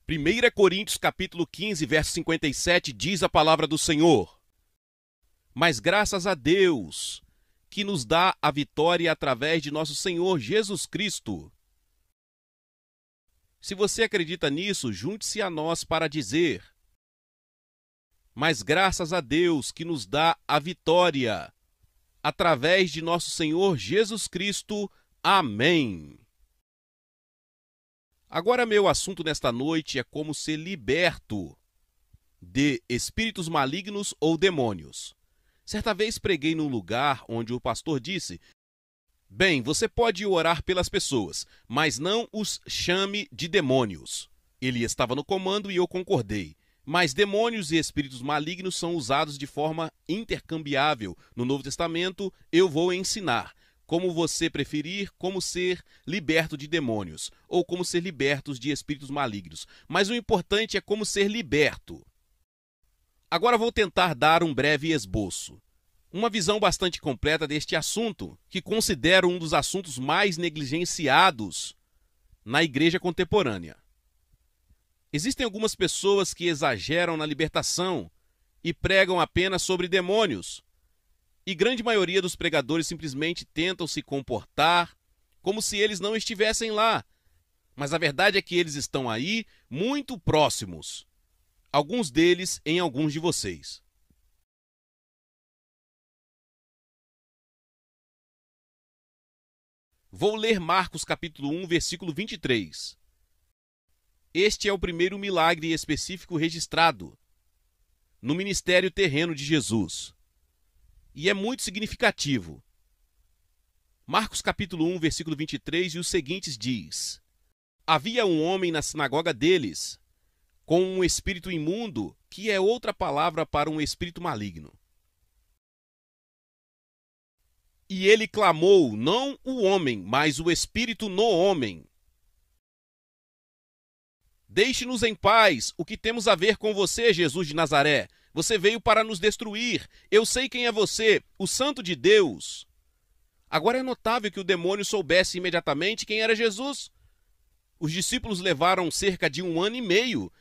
1 Coríntios capítulo 15, verso 57, diz a palavra do Senhor: Mas graças a Deus, que nos dá a vitória através de nosso Senhor Jesus Cristo. Se você acredita nisso, junte-se a nós para dizer: Mas graças a Deus, que nos dá a vitória através de nosso Senhor Jesus Cristo. Amém. Agora, meu assunto nesta noite é como ser liberto de espíritos malignos ou demônios. Certa vez preguei num lugar onde o pastor disse: Bem, você pode orar pelas pessoas, mas não os chame de demônios. Ele estava no comando e eu concordei. Mas demônios e espíritos malignos são usados de forma intercambiável. No Novo Testamento, eu vou ensinar como você preferir, como ser liberto de demônios ou como ser libertos de espíritos malignos. Mas o importante é como ser liberto. Agora vou tentar dar um breve esboço. Uma visão bastante completa deste assunto, que considero um dos assuntos mais negligenciados na igreja contemporânea. Existem algumas pessoas que exageram na libertação e pregam apenas sobre demônios. E grande maioria dos pregadores simplesmente tentam se comportar como se eles não estivessem lá. Mas a verdade é que eles estão aí muito próximos. Alguns deles em alguns de vocês. Vou ler Marcos capítulo 1, versículo 23. Este é o primeiro milagre específico registrado no ministério terreno de Jesus. E é muito significativo. Marcos capítulo 1, versículo 23 e os seguintes diz: Havia um homem na sinagoga deles, com um espírito imundo, que é outra palavra para um espírito maligno. E ele clamou, não o homem, mas o espírito no homem: Deixe-nos em paz, o que temos a ver com você, Jesus de Nazaré? Você veio para nos destruir. Eu sei quem é você, o Santo de Deus. Agora é notável que o demônio soubesse imediatamente quem era Jesus. Os discípulos levaram cerca de 1 ano e meio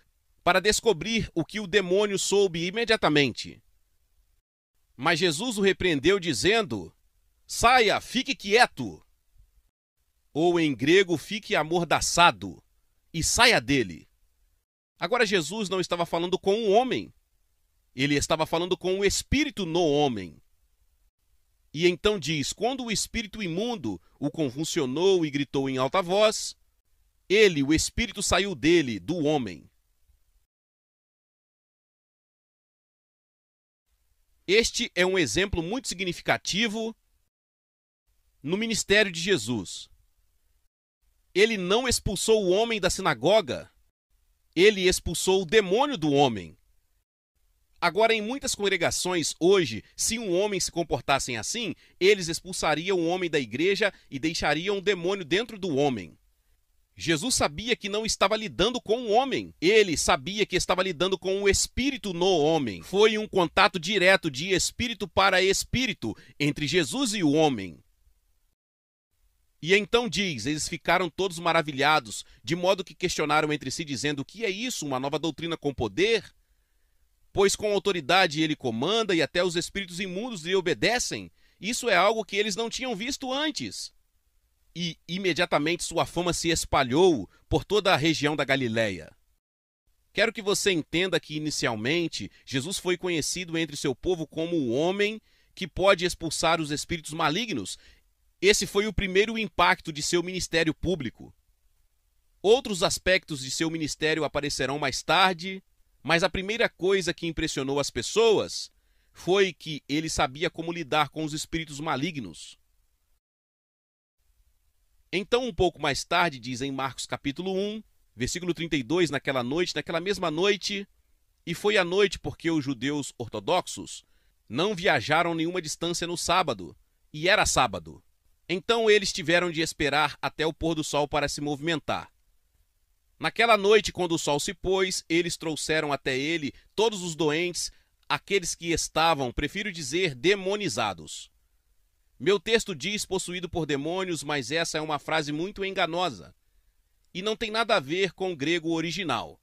para descobrir o que o demônio soube imediatamente. Mas Jesus o repreendeu dizendo: Saia, fique quieto. Ou em grego, fique amordaçado e saia dele. Agora Jesus não estava falando com um homem. Ele estava falando com o espírito no homem. E então diz: quando o espírito imundo o convulsionou e gritou em alta voz, ele, o espírito, saiu dele, do homem. Este é um exemplo muito significativo no ministério de Jesus. Ele não expulsou o homem da sinagoga, ele expulsou o demônio do homem. Agora, em muitas congregações hoje, se um homem se comportassem assim, eles expulsariam o homem da igreja e deixariam o demônio dentro do homem. Jesus sabia que não estava lidando com o homem. Ele sabia que estava lidando com o espírito no homem. Foi um contato direto de espírito para espírito entre Jesus e o homem. E então diz, eles ficaram todos maravilhados, de modo que questionaram entre si, dizendo: o que é isso, uma nova doutrina com poder? Pois com autoridade ele comanda e até os espíritos imundos lhe obedecem. Isso é algo que eles não tinham visto antes. E imediatamente sua fama se espalhou por toda a região da Galileia. Quero que você entenda que inicialmente Jesus foi conhecido entre seu povo como o homem que pode expulsar os espíritos malignos. Esse foi o primeiro impacto de seu ministério público. Outros aspectos de seu ministério aparecerão mais tarde, mas a primeira coisa que impressionou as pessoas foi que ele sabia como lidar com os espíritos malignos. Então, um pouco mais tarde, diz em Marcos capítulo 1, versículo 32, naquela mesma noite, e foi a noite porque os judeus ortodoxos não viajaram nenhuma distância no sábado, e era sábado. Então eles tiveram de esperar até o pôr do sol para se movimentar. Naquela noite, quando o sol se pôs, eles trouxeram até ele todos os doentes, aqueles que estavam, prefiro dizer, demonizados. Meu texto diz possuído por demônios, mas essa é uma frase muito enganosa e não tem nada a ver com o grego original.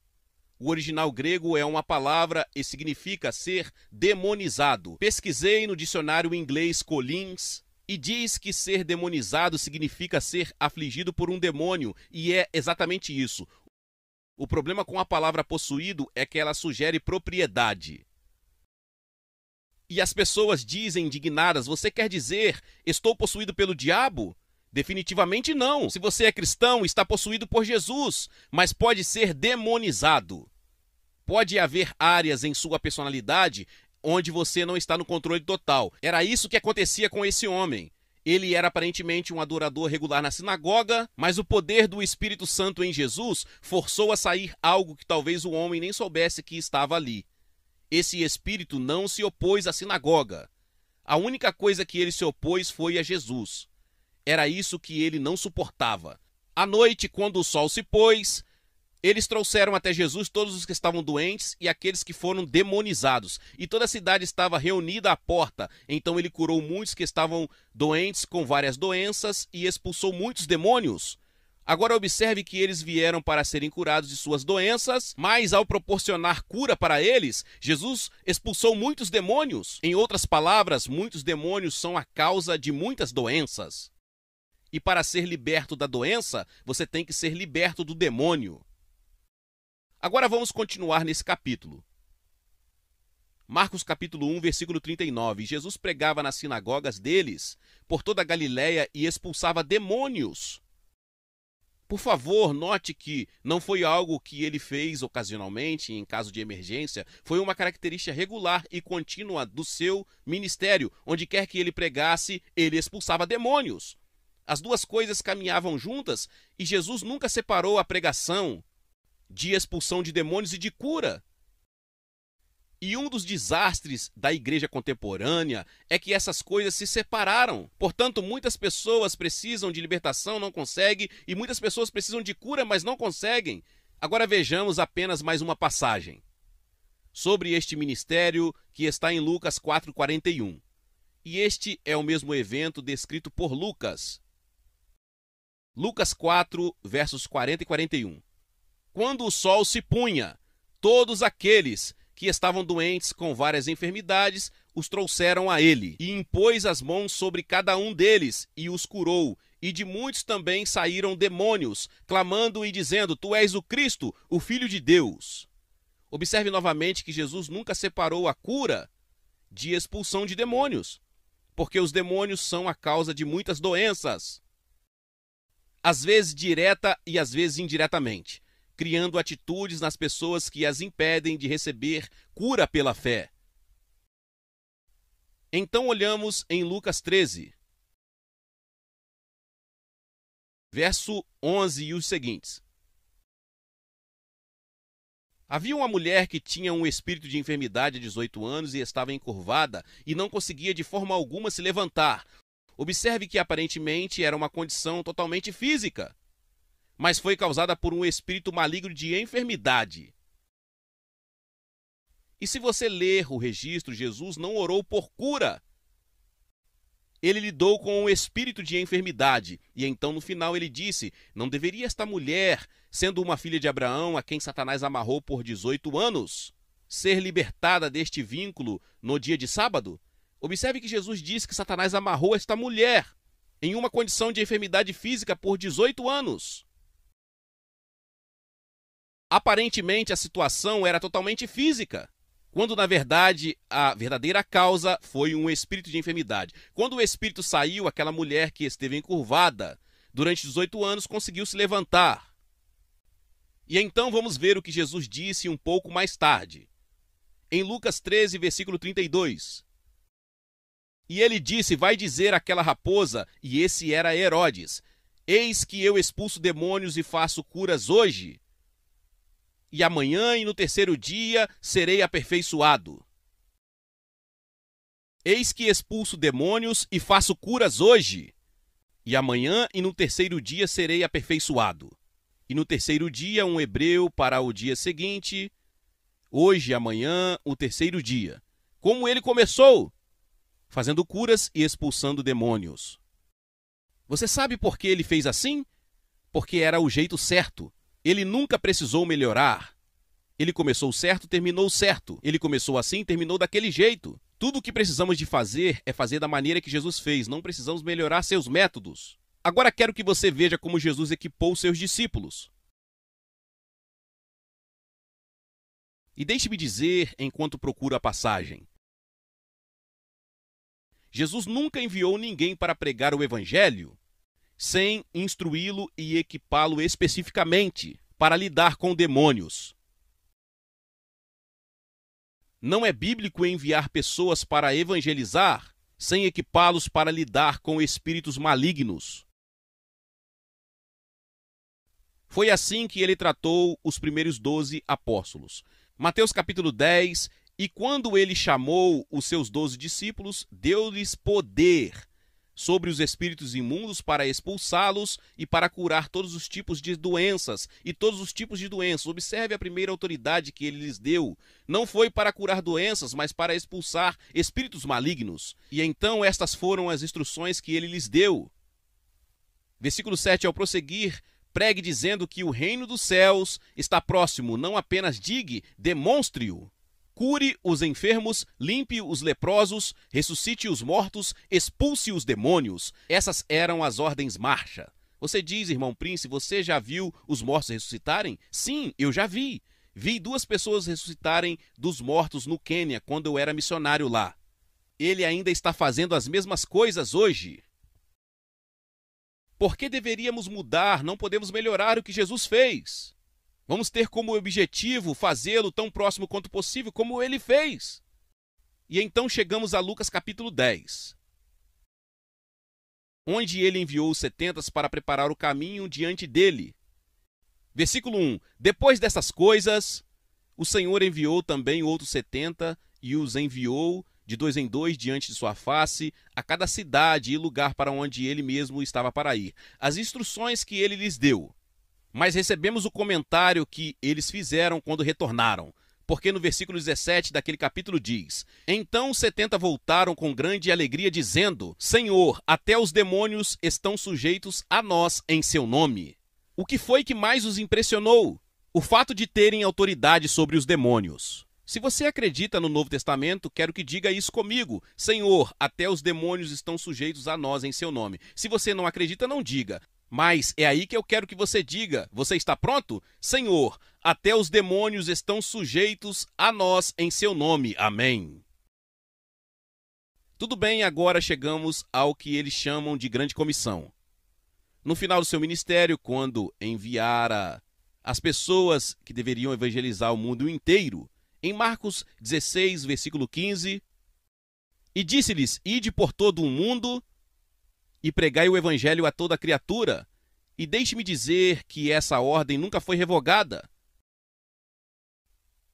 O original grego é uma palavra e significa ser demonizado. Pesquisei no dicionário inglês Collins e diz que ser demonizado significa ser afligido por um demônio, e é exatamente isso. O problema com a palavra possuído é que ela sugere propriedade. E as pessoas dizem indignadas: você quer dizer, estou possuído pelo diabo? Definitivamente não. Se você é cristão, está possuído por Jesus, mas pode ser demonizado. Pode haver áreas em sua personalidade onde você não está no controle total. Era isso que acontecia com esse homem. Ele era aparentemente um adorador regular na sinagoga, mas o poder do Espírito Santo em Jesus forçou a sair algo que talvez o homem nem soubesse que estava ali. Esse espírito não se opôs à sinagoga. A única coisa que ele se opôs foi a Jesus. Era isso que ele não suportava. À noite, quando o sol se pôs, eles trouxeram até Jesus todos os que estavam doentes e aqueles que foram demonizados. E toda a cidade estava reunida à porta. Então ele curou muitos que estavam doentes com várias doenças e expulsou muitos demônios. Agora observe que eles vieram para serem curados de suas doenças, mas ao proporcionar cura para eles, Jesus expulsou muitos demônios. Em outras palavras, muitos demônios são a causa de muitas doenças. E para ser liberto da doença, você tem que ser liberto do demônio. Agora vamos continuar nesse capítulo. Marcos capítulo 1, versículo 39. Jesus pregava nas sinagogas deles por toda a Galiléia e expulsava demônios. Por favor, note que não foi algo que ele fez ocasionalmente, em caso de emergência. Foi uma característica regular e contínua do seu ministério. Onde quer que ele pregasse, ele expulsava demônios. As duas coisas caminhavam juntas e Jesus nunca separou a pregação de expulsão de demônios e de cura. E um dos desastres da igreja contemporânea é que essas coisas se separaram. Portanto, muitas pessoas precisam de libertação, não conseguem, e muitas pessoas precisam de cura, mas não conseguem. Agora vejamos apenas mais uma passagem sobre este ministério que está em Lucas 4:41. E este é o mesmo evento descrito por Lucas. Lucas 4, versos 40 e 41. Quando o sol se punha, todos aqueles que estavam doentes com várias enfermidades os trouxeram a ele, e impôs as mãos sobre cada um deles, e os curou. E de muitos também saíram demônios, clamando e dizendo: Tu és o Cristo, o Filho de Deus. Observe novamente que Jesus nunca separou a cura de expulsão de demônios, porque os demônios são a causa de muitas doenças, às vezes direta e às vezes indiretamente, criando atitudes nas pessoas que as impedem de receber cura pela fé. Então olhamos em Lucas 13, verso 11 e os seguintes. Havia uma mulher que tinha um espírito de enfermidade há 18 anos e estava encurvada e não conseguia de forma alguma se levantar. Observe que aparentemente era uma condição totalmente física, mas foi causada por um espírito maligno de enfermidade. E se você ler o registro, Jesus não orou por cura. Ele lidou com um espírito de enfermidade. E então no final ele disse: não deveria esta mulher, sendo uma filha de Abraão, a quem Satanás amarrou por 18 anos, ser libertada deste vínculo no dia de sábado? Observe que Jesus disse que Satanás amarrou esta mulher em uma condição de enfermidade física por 18 anos. Aparentemente a situação era totalmente física, quando na verdade a verdadeira causa foi um espírito de enfermidade. Quando o espírito saiu, aquela mulher que esteve encurvada durante 18 anos conseguiu se levantar. E então vamos ver o que Jesus disse um pouco mais tarde. Em Lucas 13, versículo 32. E ele disse: vai dizer àquela raposa, e esse era Herodes: eis que eu expulso demônios e faço curas hoje, e amanhã e no terceiro dia serei aperfeiçoado. Eis que expulso demônios e faço curas hoje, e amanhã e no terceiro dia serei aperfeiçoado. E no terceiro dia, um hebreu para o dia seguinte, hoje, amanhã, o terceiro dia. Como ele começou? Fazendo curas e expulsando demônios. Você sabe por que ele fez assim? Porque era o jeito certo. Ele nunca precisou melhorar. Ele começou certo, terminou certo. Ele começou assim, terminou daquele jeito. Tudo o que precisamos de fazer é fazer da maneira que Jesus fez. Não precisamos melhorar seus métodos. Agora quero que você veja como Jesus equipou seus discípulos. E deixe-me dizer, enquanto procuro a passagem, Jesus nunca enviou ninguém para pregar o evangelho sem instruí-lo e equipá-lo especificamente para lidar com demônios. Não é bíblico enviar pessoas para evangelizar sem equipá-los para lidar com espíritos malignos. Foi assim que ele tratou os primeiros 12 apóstolos. Mateus capítulo 10, e quando ele chamou os seus 12 discípulos, deu-lhes poder sobre os espíritos imundos para expulsá-los e para curar todos os tipos de doenças e todos os tipos de doenças. Observe a primeira autoridade que ele lhes deu. Não foi para curar doenças, mas para expulsar espíritos malignos. E então estas foram as instruções que ele lhes deu. Versículo 7, ao prosseguir, pregue dizendo que o reino dos céus está próximo. Não apenas diga, demonstre-o. Cure os enfermos, limpe os leprosos, ressuscite os mortos, expulse os demônios. Essas eram as ordens marcha. Você diz, irmão Prince, você já viu os mortos ressuscitarem? Sim, eu já vi. Vi 2 pessoas ressuscitarem dos mortos no Quênia, quando eu era missionário lá. Ele ainda está fazendo as mesmas coisas hoje. Por que deveríamos mudar? Não podemos melhorar o que Jesus fez. Vamos ter como objetivo fazê-lo tão próximo quanto possível, como ele fez. E então chegamos a Lucas capítulo 10, onde ele enviou os 70 para preparar o caminho diante dele. Versículo 1. Depois dessas coisas, o Senhor enviou também outros 70 e os enviou de 2 em 2 diante de sua face, a cada cidade e lugar para onde ele mesmo estava para ir. As instruções que ele lhes deu. Mas recebemos o comentário que eles fizeram quando retornaram, porque no versículo 17 daquele capítulo diz: Então os 70 voltaram com grande alegria, dizendo: Senhor, até os demônios estão sujeitos a nós em seu nome. O que foi que mais os impressionou? O fato de terem autoridade sobre os demônios. Se você acredita no Novo Testamento, quero que diga isso comigo. Senhor, até os demônios estão sujeitos a nós em seu nome. Se você não acredita, não diga. Mas é aí que eu quero que você diga. Você está pronto? Senhor, até os demônios estão sujeitos a nós em seu nome. Amém. Tudo bem, agora chegamos ao que eles chamam de grande comissão. No final do seu ministério, quando enviara as pessoas que deveriam evangelizar o mundo inteiro, em Marcos 16, versículo 15, e disse-lhes: Ide por todo o mundo e pregai o evangelho a toda criatura. E deixe-me dizer que essa ordem nunca foi revogada.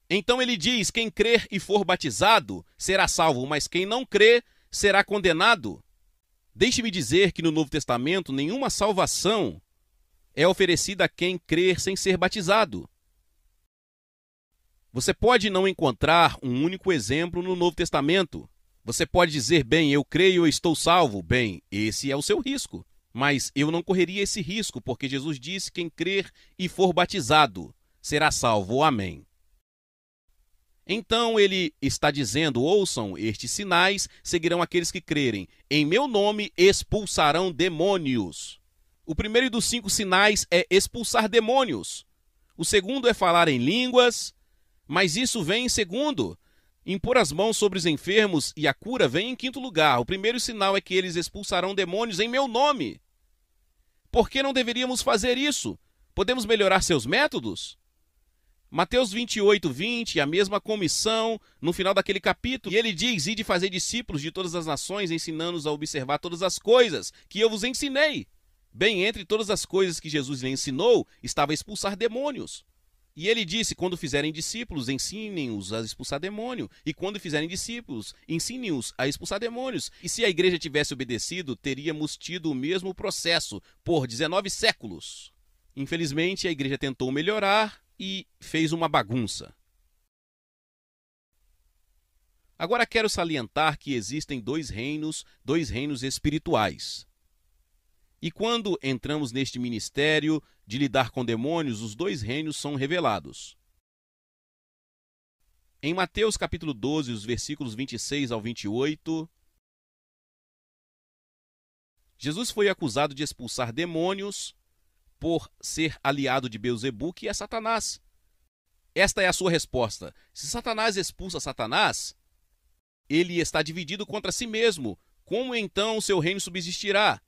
Então ele diz: quem crer e for batizado será salvo, mas quem não crer será condenado. Deixe-me dizer que no Novo Testamento nenhuma salvação é oferecida a quem crer sem ser batizado. Você pode não encontrar um único exemplo no Novo Testamento. Você pode dizer: bem, eu creio e estou salvo. Bem, esse é o seu risco. Mas eu não correria esse risco, porque Jesus disse: quem crer e for batizado será salvo. Amém. Então ele está dizendo: ouçam, estes sinais seguirão aqueles que crerem. Em meu nome expulsarão demônios. O primeiro dos 5 sinais é expulsar demônios. O segundo é falar em línguas, mas isso vem em segundo. Impor as mãos sobre os enfermos e a cura vem em quinto lugar. O primeiro sinal é que eles expulsarão demônios em meu nome. Por que não deveríamos fazer isso? Podemos melhorar seus métodos? Mateus 28, 20, a mesma comissão no final daquele capítulo. E ele diz: ide fazer discípulos de todas as nações, ensinando-os a observar todas as coisas que eu vos ensinei. Bem, entre todas as coisas que Jesus lhe ensinou, estava expulsar demônios. E ele disse: quando fizerem discípulos, ensinem-os a expulsar demônio. E quando fizerem discípulos, ensinem-os a expulsar demônios. E se a igreja tivesse obedecido, teríamos tido o mesmo processo por 19 séculos. Infelizmente, a igreja tentou melhorar e fez uma bagunça. Agora quero salientar que existem 2 reinos espirituais. E quando entramos neste ministério de lidar com demônios, os 2 reinos são revelados. Em Mateus capítulo 12, os versículos 26 ao 28, Jesus foi acusado de expulsar demônios por ser aliado de Beelzebu, que é Satanás. Esta é a sua resposta. Se Satanás expulsa Satanás, ele está dividido contra si mesmo. Como então o seu reino subsistirá?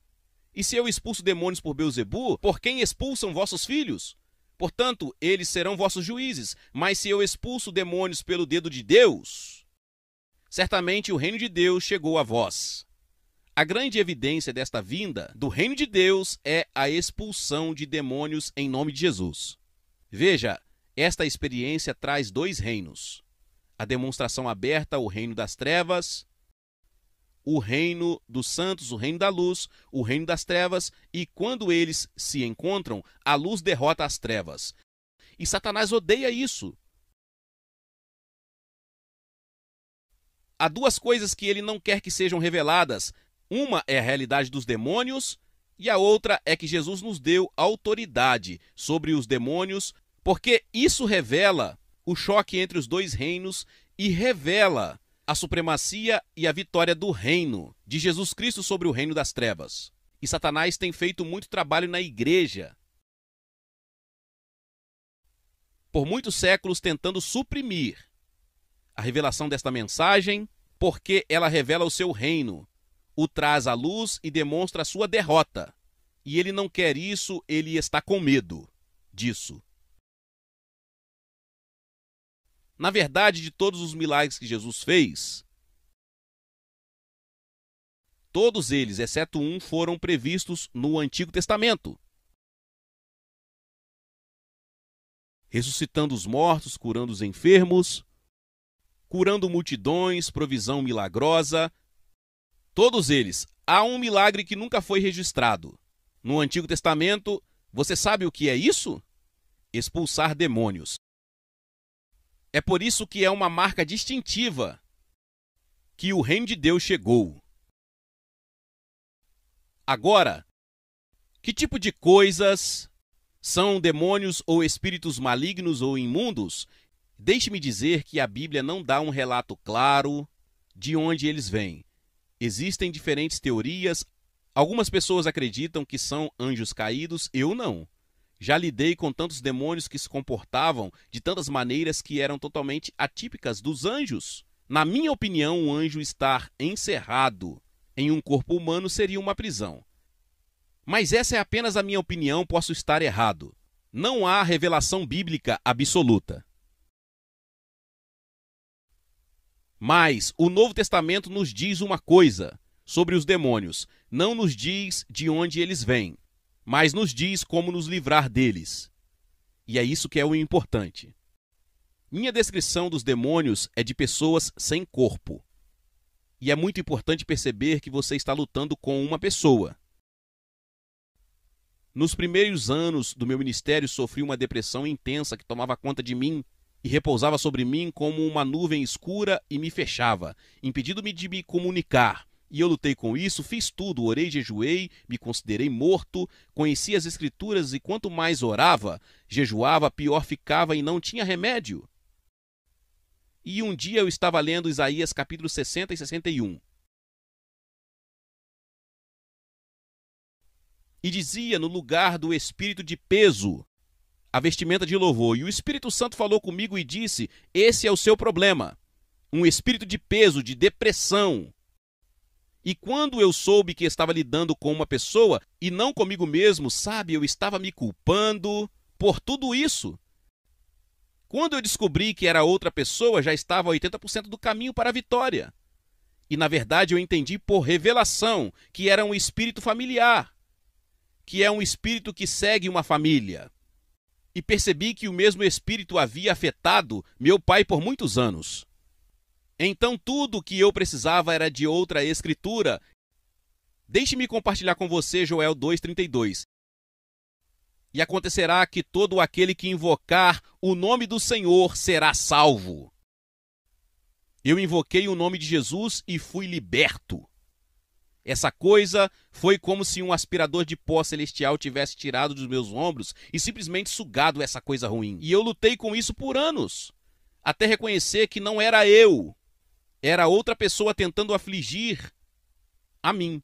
E se eu expulso demônios por Beelzebu, por quem expulsam vossos filhos? Portanto, eles serão vossos juízes. Mas se eu expulso demônios pelo dedo de Deus, certamente o reino de Deus chegou a vós. A grande evidência desta vinda do reino de Deus é a expulsão de demônios em nome de Jesus. Veja, esta experiência traz dois reinos. A demonstração aberta ao reino das trevas, o reino dos santos, o reino da luz, o reino das trevas, e quando eles se encontram, a luz derrota as trevas. E Satanás odeia isso. Há duas coisas que ele não quer que sejam reveladas. Uma é a realidade dos demônios e a outra é que Jesus nos deu autoridade sobre os demônios, porque isso revela o choque entre os dois reinos e revela a supremacia e a vitória do reino de Jesus Cristo sobre o reino das trevas. E Satanás tem feito muito trabalho na igreja, por muitos séculos, tentando suprimir a revelação desta mensagem, porque ela revela o seu reino, o traz à luz e demonstra a sua derrota. E ele não quer isso, ele está com medo disso. Na verdade, de todos os milagres que Jesus fez, todos eles, exceto um, foram previstos no Antigo Testamento. Ressuscitando os mortos, curando os enfermos, curando multidões, provisão milagrosa. Todos eles. Há um milagre que nunca foi registrado. No Antigo Testamento, você sabe o que é isso? Expulsar demônios. É por isso que é uma marca distintiva que o reino de Deus chegou. Agora, que tipo de coisas são demônios ou espíritos malignos ou imundos? Deixe-me dizer que a Bíblia não dá um relato claro de onde eles vêm. Existem diferentes teorias. Algumas pessoas acreditam que são anjos caídos, eu não. Já lidei com tantos demônios que se comportavam de tantas maneiras que eram totalmente atípicas dos anjos. Na minha opinião, um anjo estar encerrado em um corpo humano seria uma prisão. Mas essa é apenas a minha opinião, posso estar errado. Não há revelação bíblica absoluta. Mas o Novo Testamento nos diz uma coisa sobre os demônios. Não nos diz de onde eles vêm, mas nos diz como nos livrar deles. E é isso que é o importante. Minha descrição dos demônios é de pessoas sem corpo. E é muito importante perceber que você está lutando com uma pessoa. Nos primeiros anos do meu ministério, sofri uma depressão intensa que tomava conta de mim e repousava sobre mim como uma nuvem escura e me fechava, impedindo-me de me comunicar. E eu lutei com isso, fiz tudo, orei, jejuei, me considerei morto, conheci as Escrituras e quanto mais orava, jejuava, pior ficava e não tinha remédio. E um dia eu estava lendo Isaías capítulo 60 e 61. E dizia no lugar do espírito de peso, a vestimenta de louvor. E o Espírito Santo falou comigo e disse, esse é o seu problema, um espírito de peso, de depressão. E quando eu soube que estava lidando com uma pessoa e não comigo mesmo, sabe, eu estava me culpando por tudo isso. Quando eu descobri que era outra pessoa, já estava a 80% do caminho para a vitória. E na verdade eu entendi por revelação que era um espírito familiar, que é um espírito que segue uma família. E percebi que o mesmo espírito havia afetado meu pai por muitos anos. Então tudo o que eu precisava era de outra escritura. Deixe-me compartilhar com você Joel 2,32. E acontecerá que todo aquele que invocar o nome do Senhor será salvo. Eu invoquei o nome de Jesus e fui liberto. Essa coisa foi como se um aspirador de pó celestial tivesse tirado dos meus ombros e simplesmente sugado essa coisa ruim. E eu lutei com isso por anos. até reconhecer que não era eu, era outra pessoa tentando afligir a mim.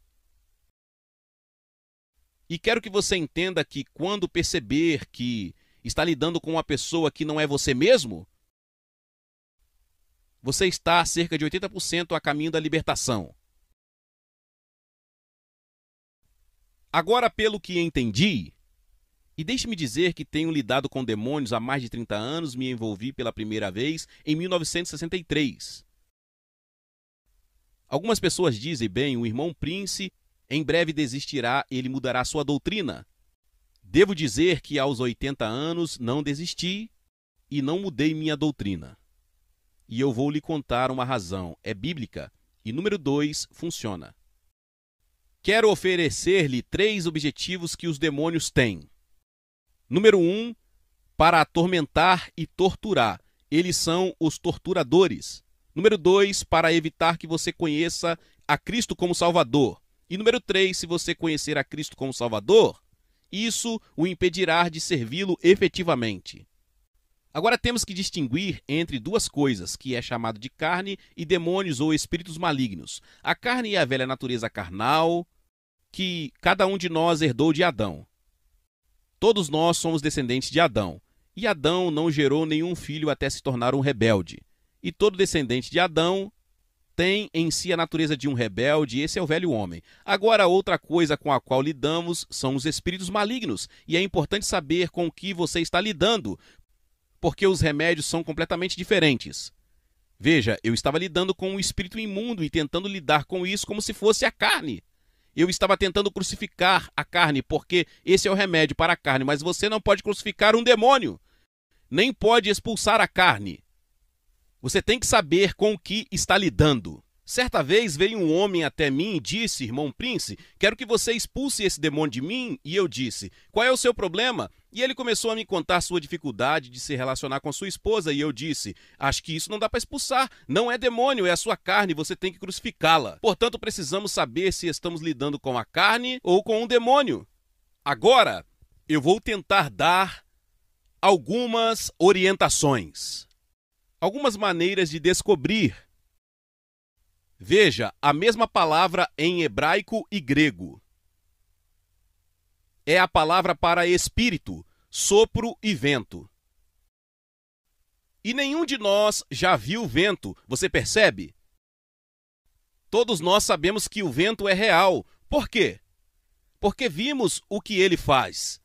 E quero que você entenda que quando perceber que está lidando com uma pessoa que não é você mesmo, você está a cerca de 80% a caminho da libertação. Agora, pelo que entendi, e deixe-me dizer que tenho lidado com demônios há mais de 30 anos, me envolvi pela primeira vez em 1963. Algumas pessoas dizem, bem, o irmão Prince em breve desistirá, ele mudará sua doutrina. Devo dizer que aos 80 anos não desisti e não mudei minha doutrina. E eu vou lhe contar uma razão, é bíblica, e número 2, funciona. Quero oferecer-lhe 3 objetivos que os demônios têm. Número 1, para atormentar e torturar. Eles são os torturadores. Número 2, para evitar que você conheça a Cristo como Salvador. E número 3, se você conhecer a Cristo como Salvador, isso o impedirá de servi-lo efetivamente. Agora temos que distinguir entre 2 coisas, que é chamado de carne e demônios ou espíritos malignos. A carne é a velha natureza carnal, que cada um de nós herdou de Adão. Todos nós somos descendentes de Adão, e Adão não gerou nenhum filho até se tornar um rebelde. E todo descendente de Adão tem em si a natureza de um rebelde, esse é o velho homem. Agora, outra coisa com a qual lidamos são os espíritos malignos, e é importante saber com o que você está lidando, porque os remédios são completamente diferentes. Veja, eu estava lidando com um espírito imundo e tentando lidar com isso como se fosse a carne. Eu estava tentando crucificar a carne, porque esse é o remédio para a carne, mas você não pode crucificar um demônio, nem pode expulsar a carne. Você tem que saber com o que está lidando. Certa vez veio um homem até mim e disse, irmão Prince, quero que você expulse esse demônio de mim. E eu disse, qual é o seu problema? E ele começou a me contar sua dificuldade de se relacionar com a sua esposa. E eu disse, acho que isso não dá para expulsar. Não é demônio, é a sua carne, você tem que crucificá-la. Portanto, precisamos saber se estamos lidando com a carne ou com um demônio. Agora, eu vou tentar dar algumas orientações. Algumas maneiras de descobrir. Veja, a mesma palavra em hebraico e grego. É a palavra para espírito, sopro e vento. E nenhum de nós já viu vento, você percebe? Todos nós sabemos que o vento é real. Por quê? Porque vimos o que ele faz.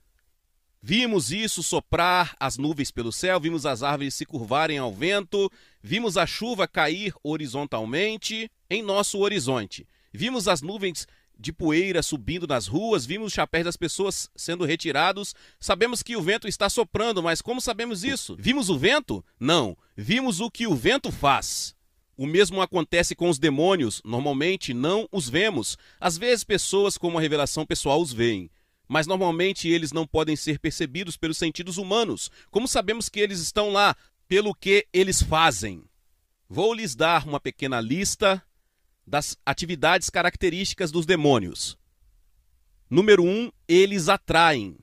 Vimos isso soprar as nuvens pelo céu, vimos as árvores se curvarem ao vento, vimos a chuva cair horizontalmente em nosso horizonte. Vimos as nuvens de poeira subindo nas ruas, vimos os chapéus das pessoas sendo retirados. Sabemos que o vento está soprando, mas como sabemos isso? Vimos o vento? Não. Vimos o que o vento faz. O mesmo acontece com os demônios. Normalmente não os vemos. Às vezes pessoas com uma revelação pessoal os veem. Mas normalmente eles não podem ser percebidos pelos sentidos humanos. Como sabemos que eles estão lá? Pelo que eles fazem. Vou lhes dar uma pequena lista das atividades características dos demônios. Número 1, eles atraem.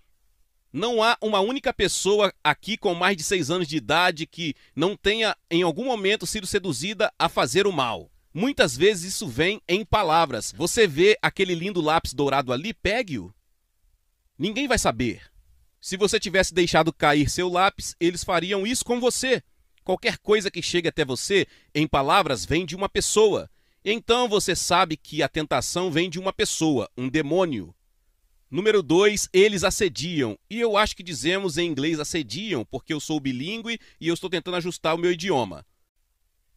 Não há uma única pessoa aqui com mais de 6 anos de idade que não tenha em algum momento sido seduzida a fazer o mal. Muitas vezes isso vem em palavras. Você vê aquele lindo lápis dourado ali? Pegue-o. Ninguém vai saber. Se você tivesse deixado cair seu lápis, eles fariam isso com você. Qualquer coisa que chegue até você, em palavras, vem de uma pessoa. Então você sabe que a tentação vem de uma pessoa, um demônio. Número 2, eles assediam. E eu acho que dizemos em inglês assediam, porque eu sou bilíngue e eu estou tentando ajustar o meu idioma.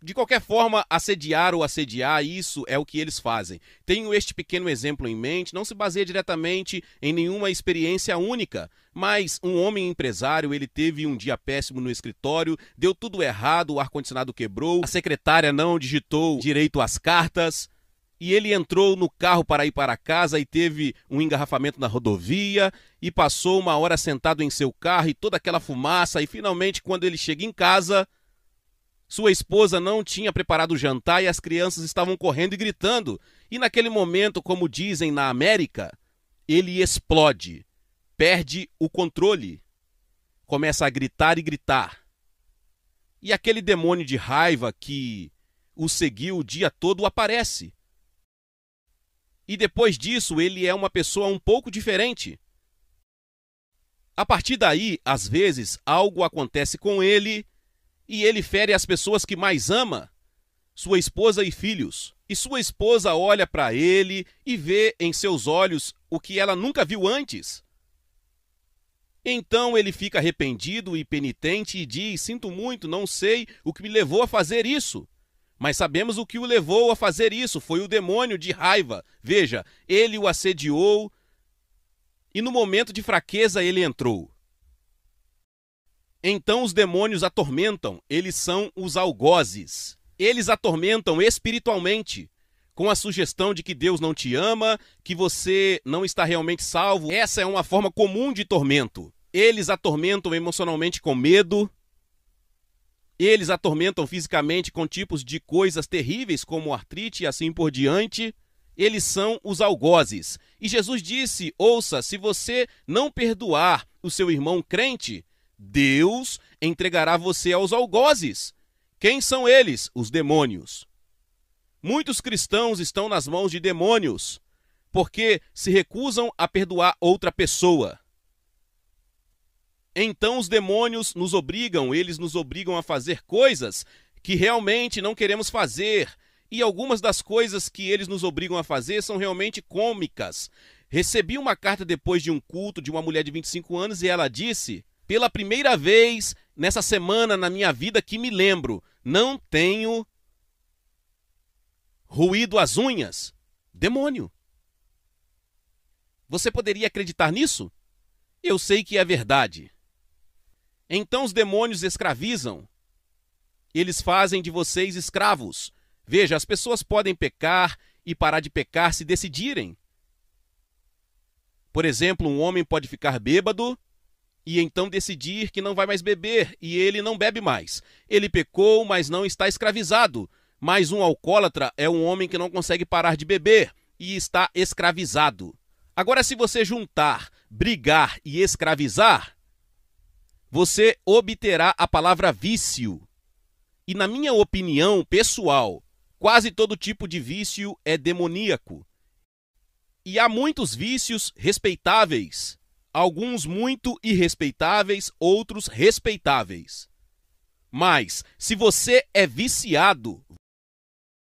De qualquer forma, assediar ou assediar, isso é o que eles fazem. Tenho este pequeno exemplo em mente, não se baseia diretamente em nenhuma experiência única, mas um homem empresário, ele teve um dia péssimo no escritório, deu tudo errado, o ar-condicionado quebrou, a secretária não digitou direito as cartas, e ele entrou no carro para ir para casa e teve um engarrafamento na rodovia, e passou 1 hora sentado em seu carro e toda aquela fumaça, e finalmente quando ele chega em casa, sua esposa não tinha preparado o jantar e as crianças estavam correndo e gritando. E naquele momento, como dizem na América, ele explode, perde o controle, começa a gritar e gritar. E aquele demônio de raiva que o seguiu o dia todo aparece. E depois disso, ele é uma pessoa um pouco diferente. A partir daí, às vezes, algo acontece com ele e ele fere as pessoas que mais ama, sua esposa e filhos. E sua esposa olha para ele e vê em seus olhos o que ela nunca viu antes. Então ele fica arrependido e penitente e diz: sinto muito, não sei o que me levou a fazer isso. Mas sabemos o que o levou a fazer isso, foi o demônio de raiva. Veja, ele o assediou e no momento de fraqueza ele entrou. Então os demônios atormentam, eles são os algozes. Eles atormentam espiritualmente, com a sugestão de que Deus não te ama, que você não está realmente salvo. Essa é uma forma comum de tormento. Eles atormentam emocionalmente com medo. Eles atormentam fisicamente com tipos de coisas terríveis, como artrite e assim por diante. Eles são os algozes. E Jesus disse: ouça, se você não perdoar o seu irmão crente, Deus entregará você aos algozes. Quem são eles? Os demônios. Muitos cristãos estão nas mãos de demônios, porque se recusam a perdoar outra pessoa. Então os demônios eles nos obrigam a fazer coisas que realmente não queremos fazer. E algumas das coisas que eles nos obrigam a fazer são realmente cômicas. Recebi uma carta depois de um culto de uma mulher de 25 anos e ela disse: pela primeira vez nessa semana na minha vida que me lembro, não tenho ruído as unhas. Demônio. Você poderia acreditar nisso? Eu sei que é verdade. Então os demônios escravizam. Eles fazem de vocês escravos. Veja, as pessoas podem pecar e parar de pecar se decidirem. Por exemplo, um homem pode ficar bêbado e então decidir que não vai mais beber e ele não bebe mais. Ele pecou, mas não está escravizado. Mas um alcoólatra é um homem que não consegue parar de beber e está escravizado. Agora, se você juntar, brigar e escravizar, você obterá a palavra vício. E na minha opinião pessoal, quase todo tipo de vício é demoníaco. E há muitos vícios respeitáveis, alguns muito irrespeitáveis, outros respeitáveis. Mas, se você é viciado,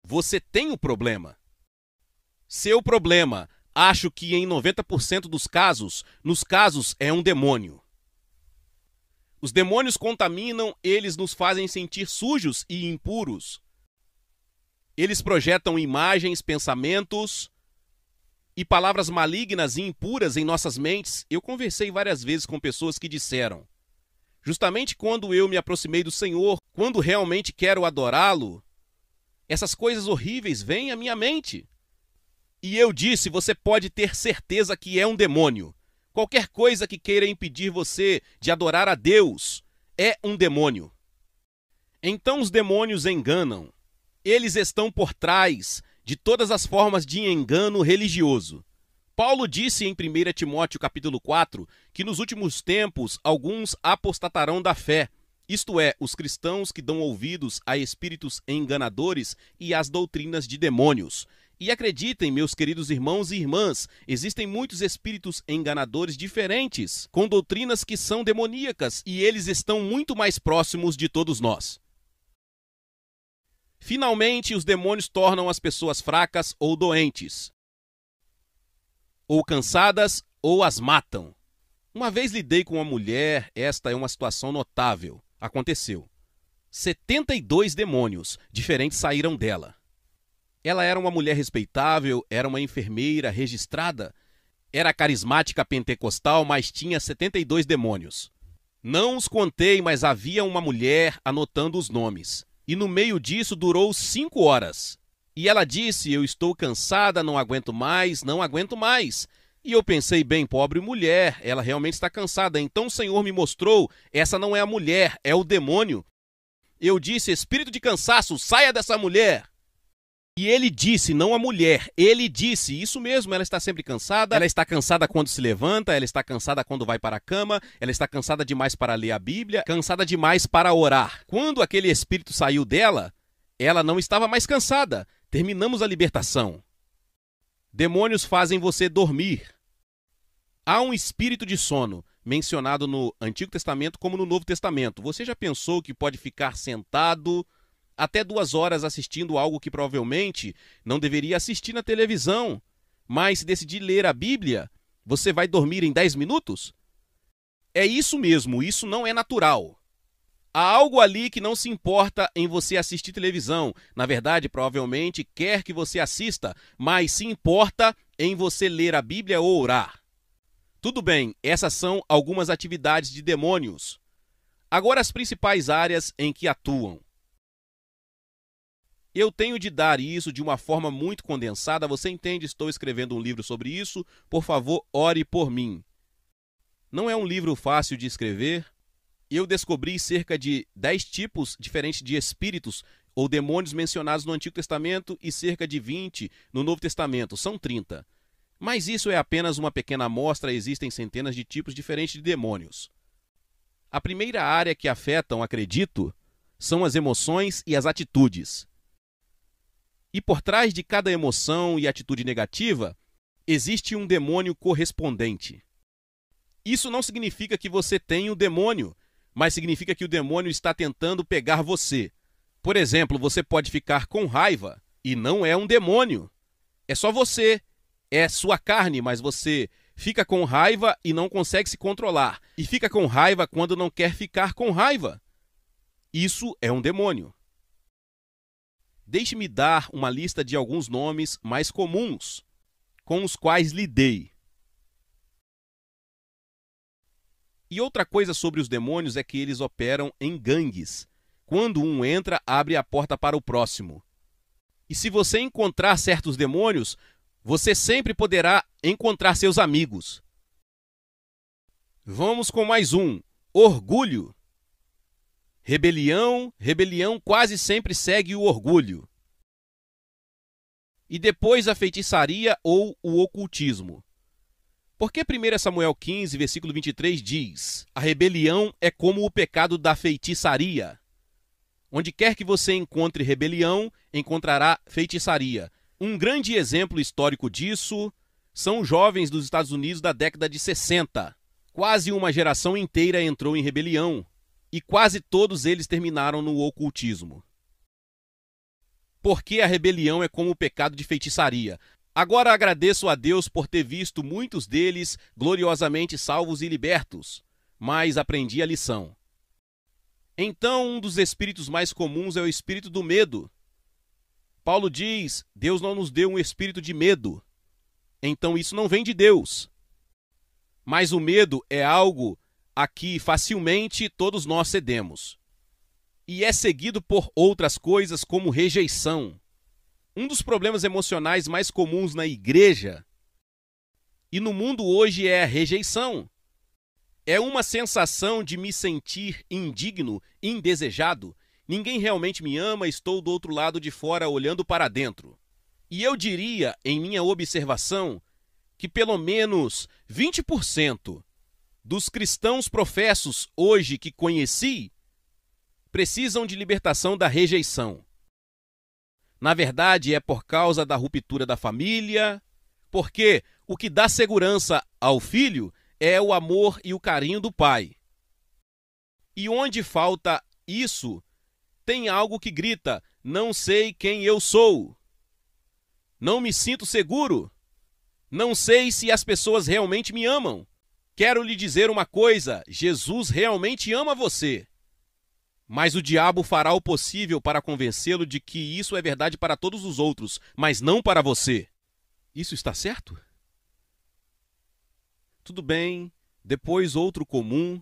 você tem um problema. Seu problema, acho que em 90% dos casos, nos casos é um demônio. Os demônios contaminam, eles nos fazem sentir sujos e impuros. Eles projetam imagens, pensamentos e palavras malignas e impuras em nossas mentes. Eu conversei várias vezes com pessoas que disseram: justamente quando eu me aproximei do Senhor, quando realmente quero adorá-lo, essas coisas horríveis vêm à minha mente. E eu disse: você pode ter certeza que é um demônio. Qualquer coisa que queira impedir você de adorar a Deus é um demônio. Então os demônios enganam. Eles estão por trás de todas as formas de engano religioso. Paulo disse em 1 Timóteo capítulo 4 que nos últimos tempos alguns apostatarão da fé, isto é, os cristãos que dão ouvidos a espíritos enganadores e às doutrinas de demônios. E acreditem, meus queridos irmãos e irmãs, existem muitos espíritos enganadores diferentes, com doutrinas que são demoníacas, e eles estão muito mais próximos de todos nós. Finalmente, os demônios tornam as pessoas fracas ou doentes, ou cansadas, ou as matam. Uma vez lidei com uma mulher, esta é uma situação notável. Aconteceu. 72 demônios diferentes saíram dela. Ela era uma mulher respeitável, era uma enfermeira registrada, era carismática pentecostal, mas tinha 72 demônios. Não os contei, mas havia uma mulher anotando os nomes. E no meio disso durou 5 horas. E ela disse: eu estou cansada, não aguento mais, não aguento mais. E eu pensei: bem, pobre mulher, ela realmente está cansada. Então o Senhor me mostrou: essa não é a mulher, é o demônio. Eu disse: espírito de cansaço, saia dessa mulher. E ele disse, não a mulher, ele disse, isso mesmo, ela está sempre cansada, ela está cansada quando se levanta, ela está cansada quando vai para a cama, ela está cansada demais para ler a Bíblia, cansada demais para orar. Quando aquele espírito saiu dela, ela não estava mais cansada. Terminamos a libertação. Demônios fazem você dormir. Há um espírito de sono, mencionado no Antigo Testamento como no Novo Testamento. Você já pensou que pode ficar sentado até 2 horas assistindo algo que provavelmente não deveria assistir na televisão, mas se decidir ler a Bíblia, você vai dormir em 10 minutos? É isso mesmo, isso não é natural. Há algo ali que não se importa em você assistir televisão. Na verdade, provavelmente quer que você assista, mas se importa em você ler a Bíblia ou orar. Tudo bem, essas são algumas atividades de demônios. Agora, as principais áreas em que atuam. Eu tenho de dar isso de uma forma muito condensada. Você entende? Estou escrevendo um livro sobre isso. Por favor, ore por mim. Não é um livro fácil de escrever. Eu descobri cerca de 10 tipos diferentes de espíritos ou demônios mencionados no Antigo Testamento e cerca de 20 no Novo Testamento. São 30. Mas isso é apenas uma pequena amostra. Existem centenas de tipos diferentes de demônios. A primeira área que afetam, acredito, são as emoções e as atitudes. E por trás de cada emoção e atitude negativa, existe um demônio correspondente. Isso não significa que você tem um demônio, mas significa que o demônio está tentando pegar você. Por exemplo, você pode ficar com raiva e não é um demônio. É só você, é sua carne, mas você fica com raiva e não consegue se controlar. E fica com raiva quando não quer ficar com raiva. Isso é um demônio. Deixe-me dar uma lista de alguns nomes mais comuns com os quais lidei. E outra coisa sobre os demônios é que eles operam em gangues. Quando um entra, abre a porta para o próximo. E se você encontrar certos demônios, você sempre poderá encontrar seus amigos. Vamos com mais um. Orgulho. Rebelião quase sempre segue o orgulho. E depois a feitiçaria ou o ocultismo. Porque 1 Samuel 15, versículo 23 diz: a rebelião é como o pecado da feitiçaria. Onde quer que você encontre rebelião, encontrará feitiçaria. Um grande exemplo histórico disso são os jovens dos Estados Unidos da década de 60. Quase uma geração inteira entrou em rebelião. E quase todos eles terminaram no ocultismo. Porque a rebelião é como o pecado de feitiçaria. Agora agradeço a Deus por ter visto muitos deles gloriosamente salvos e libertos, mas aprendi a lição. Então, um dos espíritos mais comuns é o espírito do medo. Paulo diz, Deus não nos deu um espírito de medo. Então isso não vem de Deus. Mas o medo é algo a que facilmente todos nós cedemos. E é seguido por outras coisas como rejeição. Um dos problemas emocionais mais comuns na igreja e no mundo hoje é a rejeição. É uma sensação de me sentir indigno, indesejado. Ninguém realmente me ama, estou do outro lado de fora olhando para dentro. E eu diria, em minha observação, que pelo menos 20% dos cristãos professos hoje que conheci precisam de libertação da rejeição. Na verdade, é por causa da ruptura da família, porque o que dá segurança ao filho é o amor e o carinho do pai. E onde falta isso, tem algo que grita, não sei quem eu sou. Não me sinto seguro. Não sei se as pessoas realmente me amam. Quero lhe dizer uma coisa, Jesus realmente ama você. Mas o diabo fará o possível para convencê-lo de que isso é verdade para todos os outros, mas não para você. Isso está certo? Tudo bem, depois outro comum.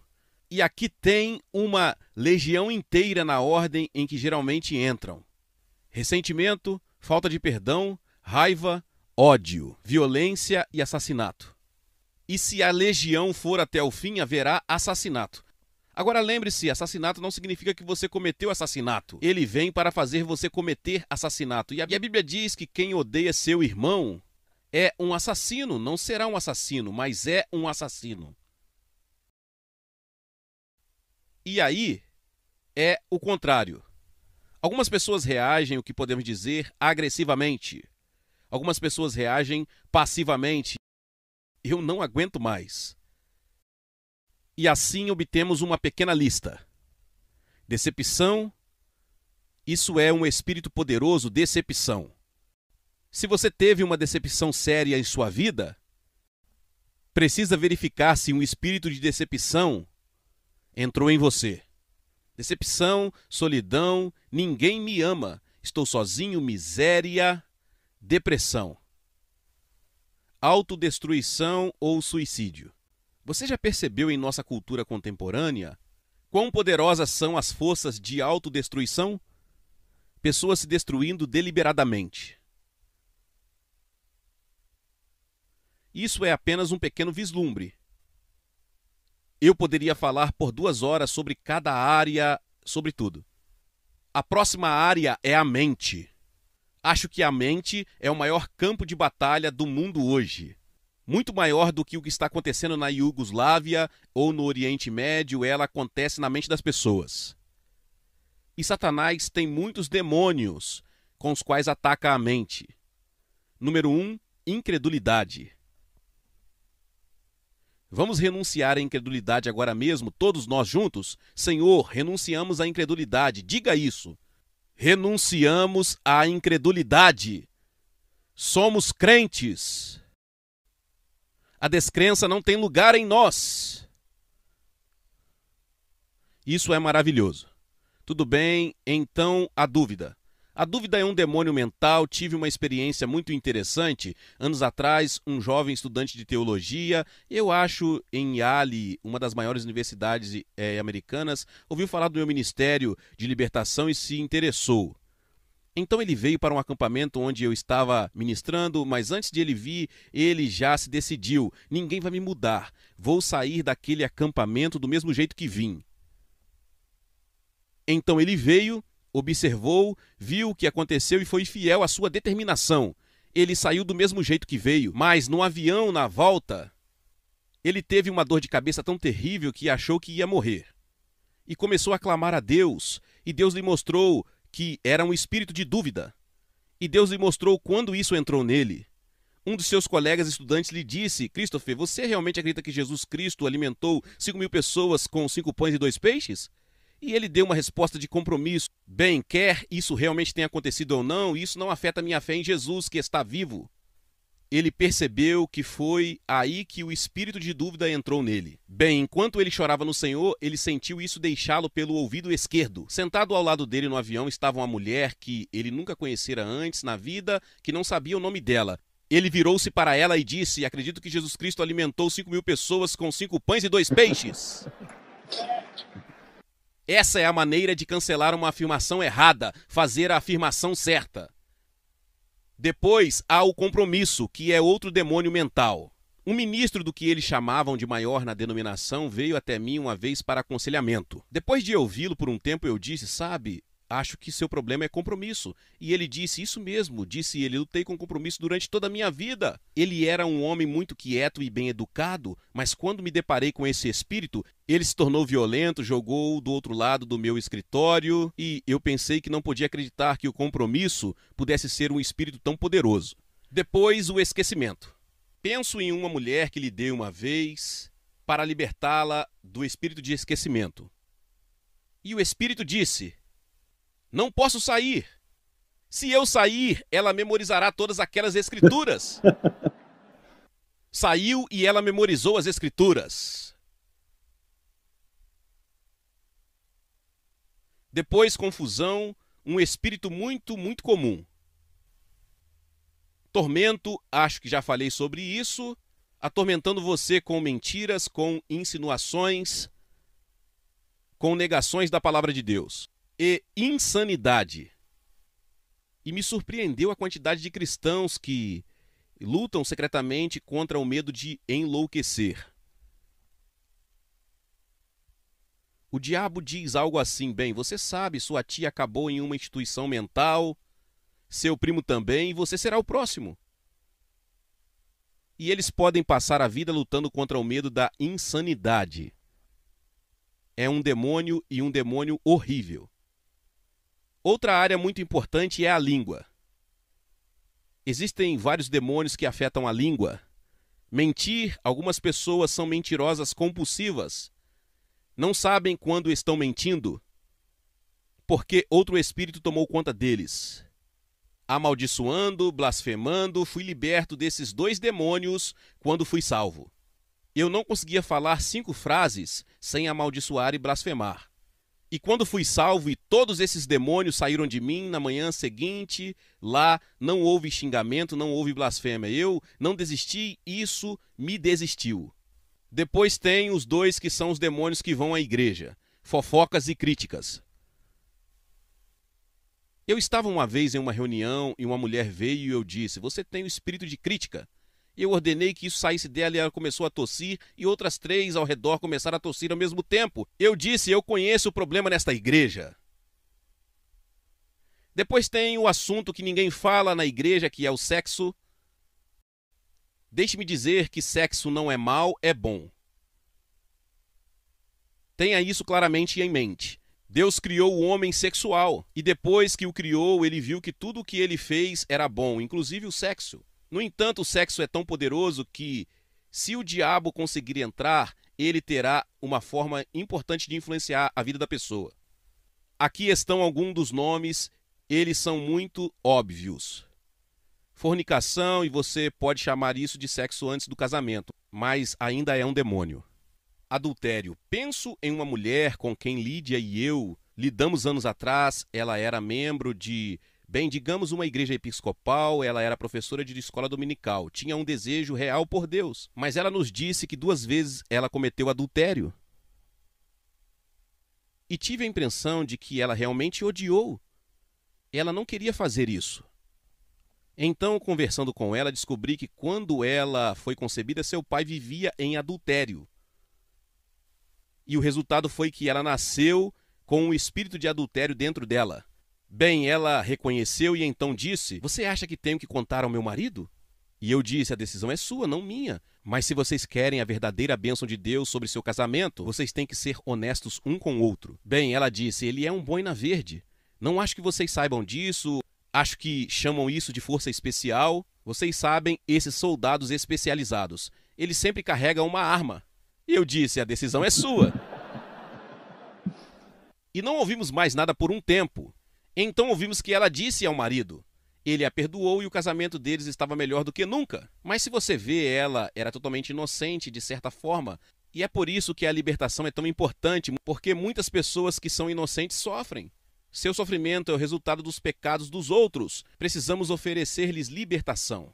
E aqui tem uma legião inteira na ordem em que geralmente entram. Ressentimento, falta de perdão, raiva, ódio, violência e assassinato. E se a legião for até o fim, haverá assassinato. Agora lembre-se, assassinato não significa que você cometeu assassinato. Ele vem para fazer você cometer assassinato. E a Bíblia diz que quem odeia seu irmão é um assassino. Não será um assassino, mas é um assassino. E aí é o contrário. Algumas pessoas reagem, o que podemos dizer, agressivamente. Algumas pessoas reagem passivamente. Eu não aguento mais. E assim obtemos uma pequena lista. Decepção. Isso é um espírito poderoso, decepção. Se você teve uma decepção séria em sua vida, precisa verificar se um espírito de decepção entrou em você. Decepção, solidão, ninguém me ama, estou sozinho, miséria, depressão, autodestruição ou suicídio. Você já percebeu em nossa cultura contemporânea quão poderosas são as forças de autodestruição? Pessoas se destruindo deliberadamente. Isso é apenas um pequeno vislumbre. Eu poderia falar por 2 horas sobre cada área, sobre tudo. A próxima área é a mente. Acho que a mente é o maior campo de batalha do mundo hoje. Muito maior do que o que está acontecendo na Iugoslávia ou no Oriente Médio, ela acontece na mente das pessoas. E Satanás tem muitos demônios com os quais ataca a mente. Número 1, incredulidade. Vamos renunciar à incredulidade agora mesmo, todos nós juntos? Senhor, renunciamos à incredulidade. Diga isso. Renunciamos à incredulidade. Somos crentes. A descrença não tem lugar em nós. Isso é maravilhoso. Tudo bem, então a dúvida. A dúvida é um demônio mental. Tive uma experiência muito interessante. Anos atrás, um jovem estudante de teologia, eu acho em Yale, uma das maiores universidades americanas, ouviu falar do meu ministério de libertação e se interessou. Então ele veio para um acampamento onde eu estava ministrando, mas antes de ele vir, ele já se decidiu. Ninguém vai me mudar. Vou sair daquele acampamento do mesmo jeito que vim. Então ele veio, observou, viu o que aconteceu e foi fiel à sua determinação. Ele saiu do mesmo jeito que veio, mas no avião, na volta, ele teve uma dor de cabeça tão terrível que achou que ia morrer. E começou a clamar a Deus, e Deus lhe mostrou que era um espírito de dúvida. E Deus lhe mostrou quando isso entrou nele. Um dos seus colegas estudantes lhe disse: Christopher, você realmente acredita que Jesus Cristo alimentou 5.000 pessoas com 5 pães e 2 peixes? E ele deu uma resposta de compromisso. Bem, quer isso realmente tenha acontecido ou não, isso não afeta minha fé em Jesus, que está vivo. Ele percebeu que foi aí que o espírito de dúvida entrou nele. Bem, enquanto ele chorava no Senhor, ele sentiu isso deixá-lo pelo ouvido esquerdo. Sentado ao lado dele no avião estava uma mulher que ele nunca conhecera antes na vida, que não sabia o nome dela. Ele virou-se para ela e disse: acredito que Jesus Cristo alimentou 5.000 pessoas com 5 pães e 2 peixes. Essa é a maneira de cancelar uma afirmação errada, fazer a afirmação certa. Depois há o compromisso, que é outro demônio mental. Um ministro do que eles chamavam de maior na denominação veio até mim uma vez para aconselhamento. Depois de ouvi-lo por um tempo, eu disse: sabe, acho que seu problema é compromisso. E ele disse: isso mesmo, disse ele, lutei com compromisso durante toda a minha vida. Ele era um homem muito quieto e bem educado, mas quando me deparei com esse espírito, ele se tornou violento, jogou do outro lado do meu escritório e eu pensei que não podia acreditar que o compromisso pudesse ser um espírito tão poderoso. Depois, o esquecimento. Penso em uma mulher que lhe dei uma vez para libertá-la do espírito de esquecimento. E o espírito disse: não posso sair. Se eu sair, ela memorizará todas aquelas escrituras. Saiu e ela memorizou as escrituras. Depois, confusão, um espírito muito comum. Tormento, acho que já falei sobre isso, atormentando você com mentiras, com insinuações, com negações da palavra de Deus. E insanidade. E me surpreendeu a quantidade de cristãos que lutam secretamente contra o medo de enlouquecer. O diabo diz algo assim: bem, você sabe, sua tia acabou em uma instituição mental, seu primo também, e você será o próximo. E eles podem passar a vida lutando contra o medo da insanidade. É um demônio, e um demônio horrível. Outra área muito importante é a língua. Existem vários demônios que afetam a língua. Mentir, algumas pessoas são mentirosas compulsivas. Não sabem quando estão mentindo, porque outro espírito tomou conta deles. Amaldiçoando, blasfemando, fui liberto desses 2 demônios quando fui salvo. Eu não conseguia falar 5 frases sem amaldiçoar e blasfemar. E quando fui salvo e todos esses demônios saíram de mim, na manhã seguinte, lá não houve xingamento, não houve blasfêmia. Eu não desisti, isso me desistiu. Depois tem os 2 que são os demônios que vão à igreja, fofocas e críticas. Eu estava uma vez em uma reunião e uma mulher veio e eu disse: você tem o espírito de crítica. Eu ordenei que isso saísse dela e ela começou a tossir e outras 3 ao redor começaram a tossir ao mesmo tempo. Eu disse: eu conheço o problema nesta igreja. Depois tem o assunto que ninguém fala na igreja, que é o sexo. Deixe-me dizer que sexo não é mal, é bom. Tenha isso claramente em mente. Deus criou o homem sexual e depois que o criou, ele viu que tudo o que ele fez era bom, inclusive o sexo. No entanto, o sexo é tão poderoso que, se o diabo conseguir entrar, ele terá uma forma importante de influenciar a vida da pessoa. Aqui estão alguns dos nomes, eles são muito óbvios. Fornicação, e você pode chamar isso de sexo antes do casamento, mas ainda é um demônio. Adultério. Penso em uma mulher com quem Lídia e eu lidamos anos atrás. Ela era membro de, digamos, uma igreja episcopal. Ela era professora de escola dominical. Tinha um desejo real por Deus. Mas ela nos disse que 2 vezes ela cometeu adultério. E tive a impressão de que ela realmente odiou. Ela não queria fazer isso. Então, conversando com ela, descobri que quando ela foi concebida, seu pai vivia em adultério. E o resultado foi que ela nasceu com um espírito de adultério dentro dela. Bem, ela reconheceu e então disse: você acha que tenho que contar ao meu marido? E eu disse: a decisão é sua, não minha. Mas se vocês querem a verdadeira bênção de Deus sobre seu casamento, vocês têm que ser honestos um com o outro. Bem, ela disse: ele é um boina verde. Não acho que vocês saibam disso. Acho que chamam isso de força especial. Vocês sabem, esses soldados especializados. Eles sempre carregam uma arma. E eu disse: a decisão é sua. E não ouvimos mais nada por um tempo. Então ouvimos que ela disse ao marido. Ele a perdoou e o casamento deles estava melhor do que nunca. Mas se você vê, ela era totalmente inocente de certa forma. E é por isso que a libertação é tão importante, porque muitas pessoas que são inocentes sofrem. Seu sofrimento é o resultado dos pecados dos outros. Precisamos oferecer-lhes libertação.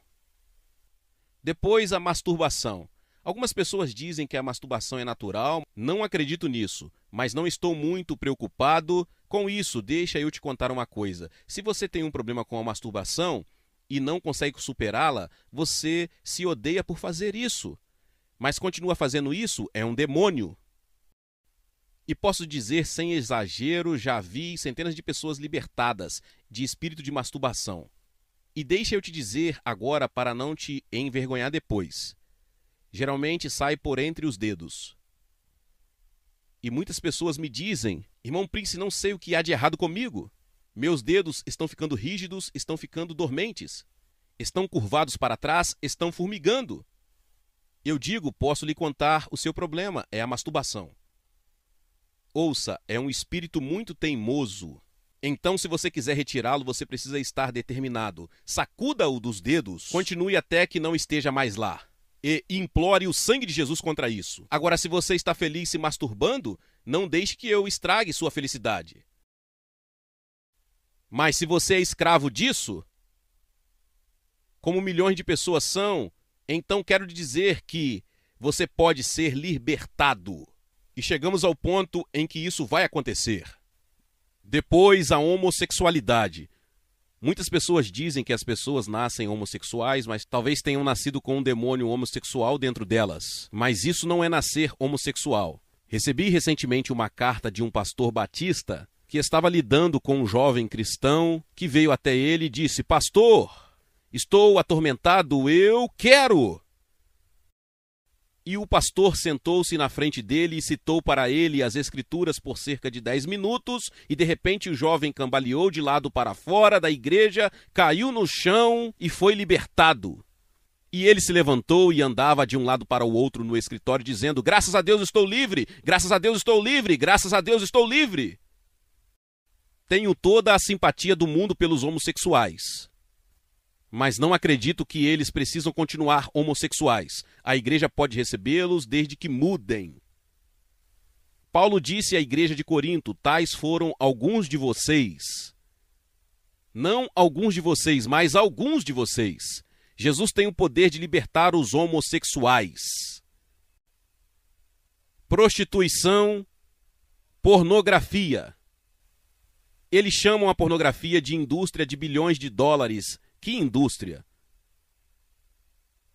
Depois, a masturbação. Algumas pessoas dizem que a masturbação é natural. Não acredito nisso, mas não estou muito preocupado com isso. Deixa eu te contar uma coisa. Se você tem um problema com a masturbação e não consegue superá-la, você se odeia por fazer isso. Mas continua fazendo isso, é um demônio. E posso dizer sem exagero, já vi centenas de pessoas libertadas de espírito de masturbação. E deixa eu te dizer agora para não te envergonhar depois. Geralmente sai por entre os dedos. E muitas pessoas me dizem: irmão Prince, não sei o que há de errado comigo. Meus dedos estão ficando rígidos, estão ficando dormentes. Estão curvados para trás, estão formigando. Eu digo: posso lhe contar o seu problema, é a masturbação. Ouça, é um espírito muito teimoso. Então, se você quiser retirá-lo, você precisa estar determinado. Sacuda-o dos dedos, continue até que não esteja mais lá. E implore o sangue de Jesus contra isso. Agora, se você está feliz se masturbando, não deixe que eu estrague sua felicidade. Mas se você é escravo disso, como milhões de pessoas são, então quero lhe dizer que você pode ser libertado. E chegamos ao ponto em que isso vai acontecer. Depois, a homossexualidade. Muitas pessoas dizem que as pessoas nascem homossexuais, mas talvez tenham nascido com um demônio homossexual dentro delas. Mas isso não é nascer homossexual. Recebi recentemente uma carta de um pastor batista que estava lidando com um jovem cristão que veio até ele e disse: Pastor, estou atormentado, eu quero. E o pastor sentou-se na frente dele e citou para ele as escrituras por cerca de 10 minutos, e de repente o jovem cambaleou de lado para fora da igreja, caiu no chão e foi libertado. E ele se levantou e andava de um lado para o outro no escritório dizendo: Graças a Deus estou livre, graças a Deus estou livre, graças a Deus estou livre. Tenho toda a simpatia do mundo pelos homossexuais, mas não acredito que eles precisam continuar homossexuais. A igreja pode recebê-los desde que mudem. Paulo disse à igreja de Corinto: tais foram alguns de vocês. Não alguns de vocês, mas alguns de vocês. Jesus tem o poder de libertar os homossexuais. Prostituição, pornografia. Eles chamam a pornografia de indústria de bilhões de dólares. Que indústria?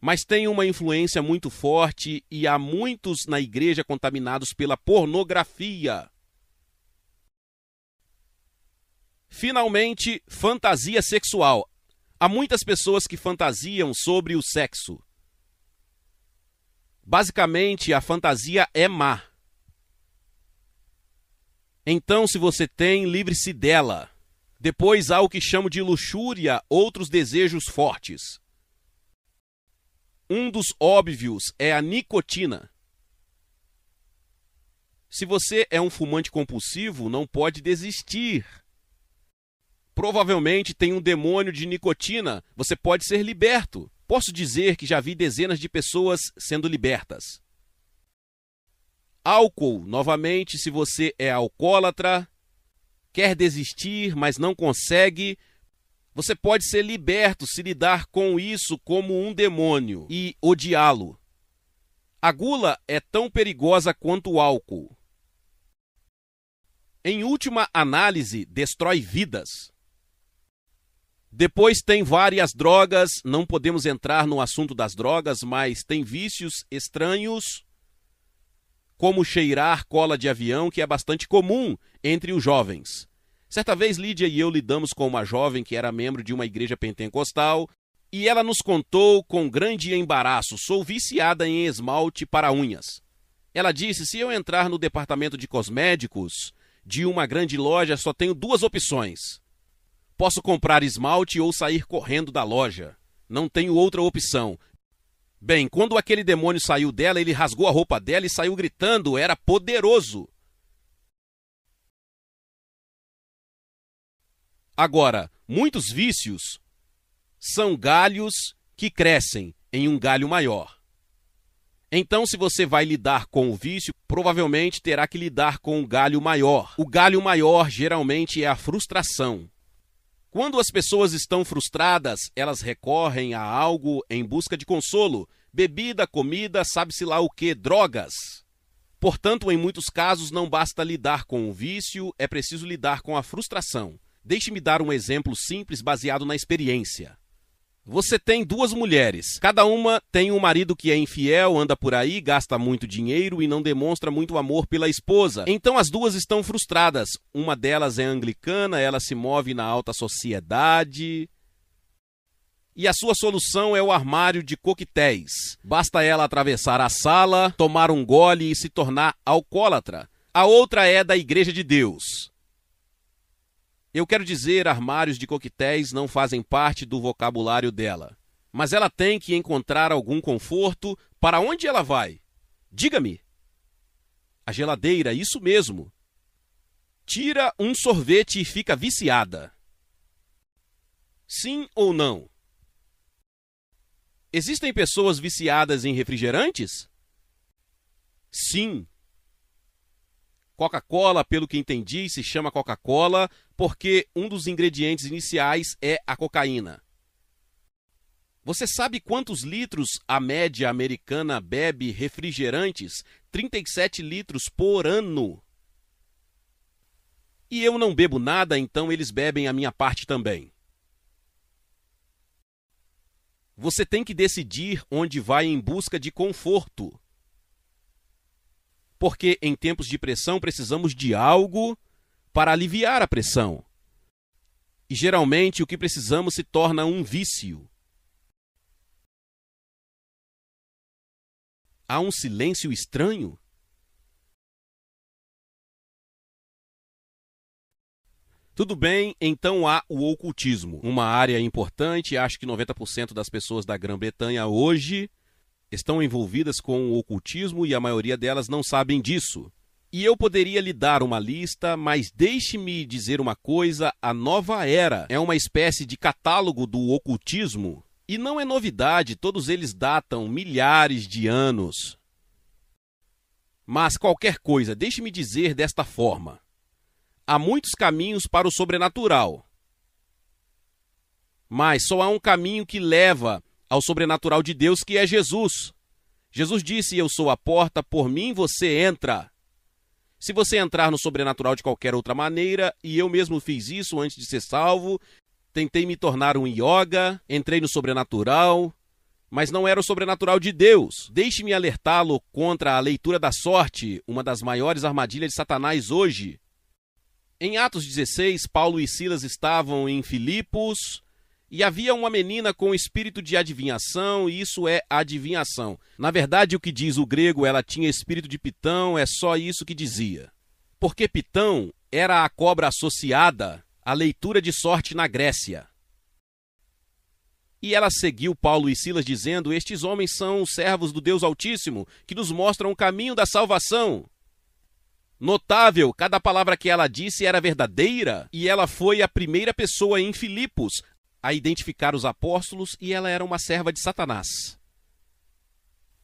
Mas tem uma influência muito forte e há muitos na igreja contaminados pela pornografia. Finalmente, fantasia sexual. Há muitas pessoas que fantasiam sobre o sexo. Basicamente, a fantasia é má. Então, se você tem, livre-se dela. Depois há o que chamo de luxúria, outros desejos fortes. Um dos óbvios é a nicotina. Se você é um fumante compulsivo, não pode desistir. Provavelmente tem um demônio de nicotina, você pode ser liberto. Posso dizer que já vi dezenas de pessoas sendo libertas. Álcool, novamente, se você é alcoólatra, quer desistir, mas não consegue, você pode ser liberto se lidar com isso como um demônio e odiá-lo. A gula é tão perigosa quanto o álcool. Em última análise, destrói vidas. Depois tem várias drogas, não podemos entrar no assunto das drogas, mas tem vícios estranhos, como cheirar cola de avião, que é bastante comum entre os jovens. Certa vez, Lídia e eu lidamos com uma jovem que era membro de uma igreja pentecostal, e ela nos contou com grande embaraço: sou viciada em esmalte para unhas. Ela disse: se eu entrar no departamento de cosméticos de uma grande loja, só tenho duas opções. Posso comprar esmalte ou sair correndo da loja. Não tenho outra opção. Bem, quando aquele demônio saiu dela, ele rasgou a roupa dela e saiu gritando. Era poderoso. Agora, muitos vícios são galhos que crescem em um galho maior. Então, se você vai lidar com o vício, provavelmente terá que lidar com um galho maior. O galho maior geralmente é a frustração. Quando as pessoas estão frustradas, elas recorrem a algo em busca de consolo: bebida, comida, sabe-se lá o que, drogas. Portanto, em muitos casos, não basta lidar com o vício, é preciso lidar com a frustração. Deixe-me dar um exemplo simples baseado na experiência. Você tem duas mulheres, cada uma tem um marido que é infiel, anda por aí, gasta muito dinheiro e não demonstra muito amor pela esposa. Então as duas estão frustradas. Uma delas é anglicana, ela se move na alta sociedade. E a sua solução é o armário de coquetéis. Basta ela atravessar a sala, tomar um gole e se tornar alcoólatra. A outra é da Igreja de Deus. Eu quero dizer, armários de coquetéis não fazem parte do vocabulário dela. Mas ela tem que encontrar algum conforto. Para onde ela vai? Diga-me. A geladeira, isso mesmo. Tira um sorvete e fica viciada. Sim ou não? Existem pessoas viciadas em refrigerantes? Sim. Coca-Cola, pelo que entendi, se chama Coca-Cola porque um dos ingredientes iniciais é a cocaína. Você sabe quantos litros a média americana bebe refrigerantes? 37 litros por ano. E eu não bebo nada, então eles bebem a minha parte também. Você tem que decidir onde vai em busca de conforto. Porque em tempos de pressão precisamos de algo para aliviar a pressão. E geralmente o que precisamos se torna um vício. Há um silêncio estranho? Tudo bem, então há o ocultismo, uma área importante. Acho que 90% das pessoas da Grã-Bretanha hoje estão envolvidas com o ocultismo e a maioria delas não sabem disso. E eu poderia lhe dar uma lista, mas deixe-me dizer uma coisa: a Nova Era é uma espécie de catálogo do ocultismo. E não é novidade, todos eles datam milhares de anos. Mas qualquer coisa, deixe-me dizer desta forma: há muitos caminhos para o sobrenatural, mas só há um caminho que leva ao sobrenatural de Deus, que é Jesus. Jesus disse: eu sou a porta, por mim você entra. Se você entrar no sobrenatural de qualquer outra maneira, e eu mesmo fiz isso antes de ser salvo, tentei me tornar um yoga, entrei no sobrenatural, mas não era o sobrenatural de Deus. Deixe-me alertá-lo contra a leitura da sorte, uma das maiores armadilhas de Satanás hoje. Em Atos 16, Paulo e Silas estavam em Filipos e havia uma menina com espírito de adivinhação, e isso é adivinhação. Na verdade, o que diz o grego, ela tinha espírito de Pitão, é só isso que dizia. Porque Pitão era a cobra associada à leitura de sorte na Grécia. E ela seguiu Paulo e Silas dizendo: estes homens são os servos do Deus Altíssimo, que nos mostram o caminho da salvação. Notável, cada palavra que ela disse era verdadeira, e ela foi a primeira pessoa em Filipos a identificar os apóstolos, e ela era uma serva de Satanás.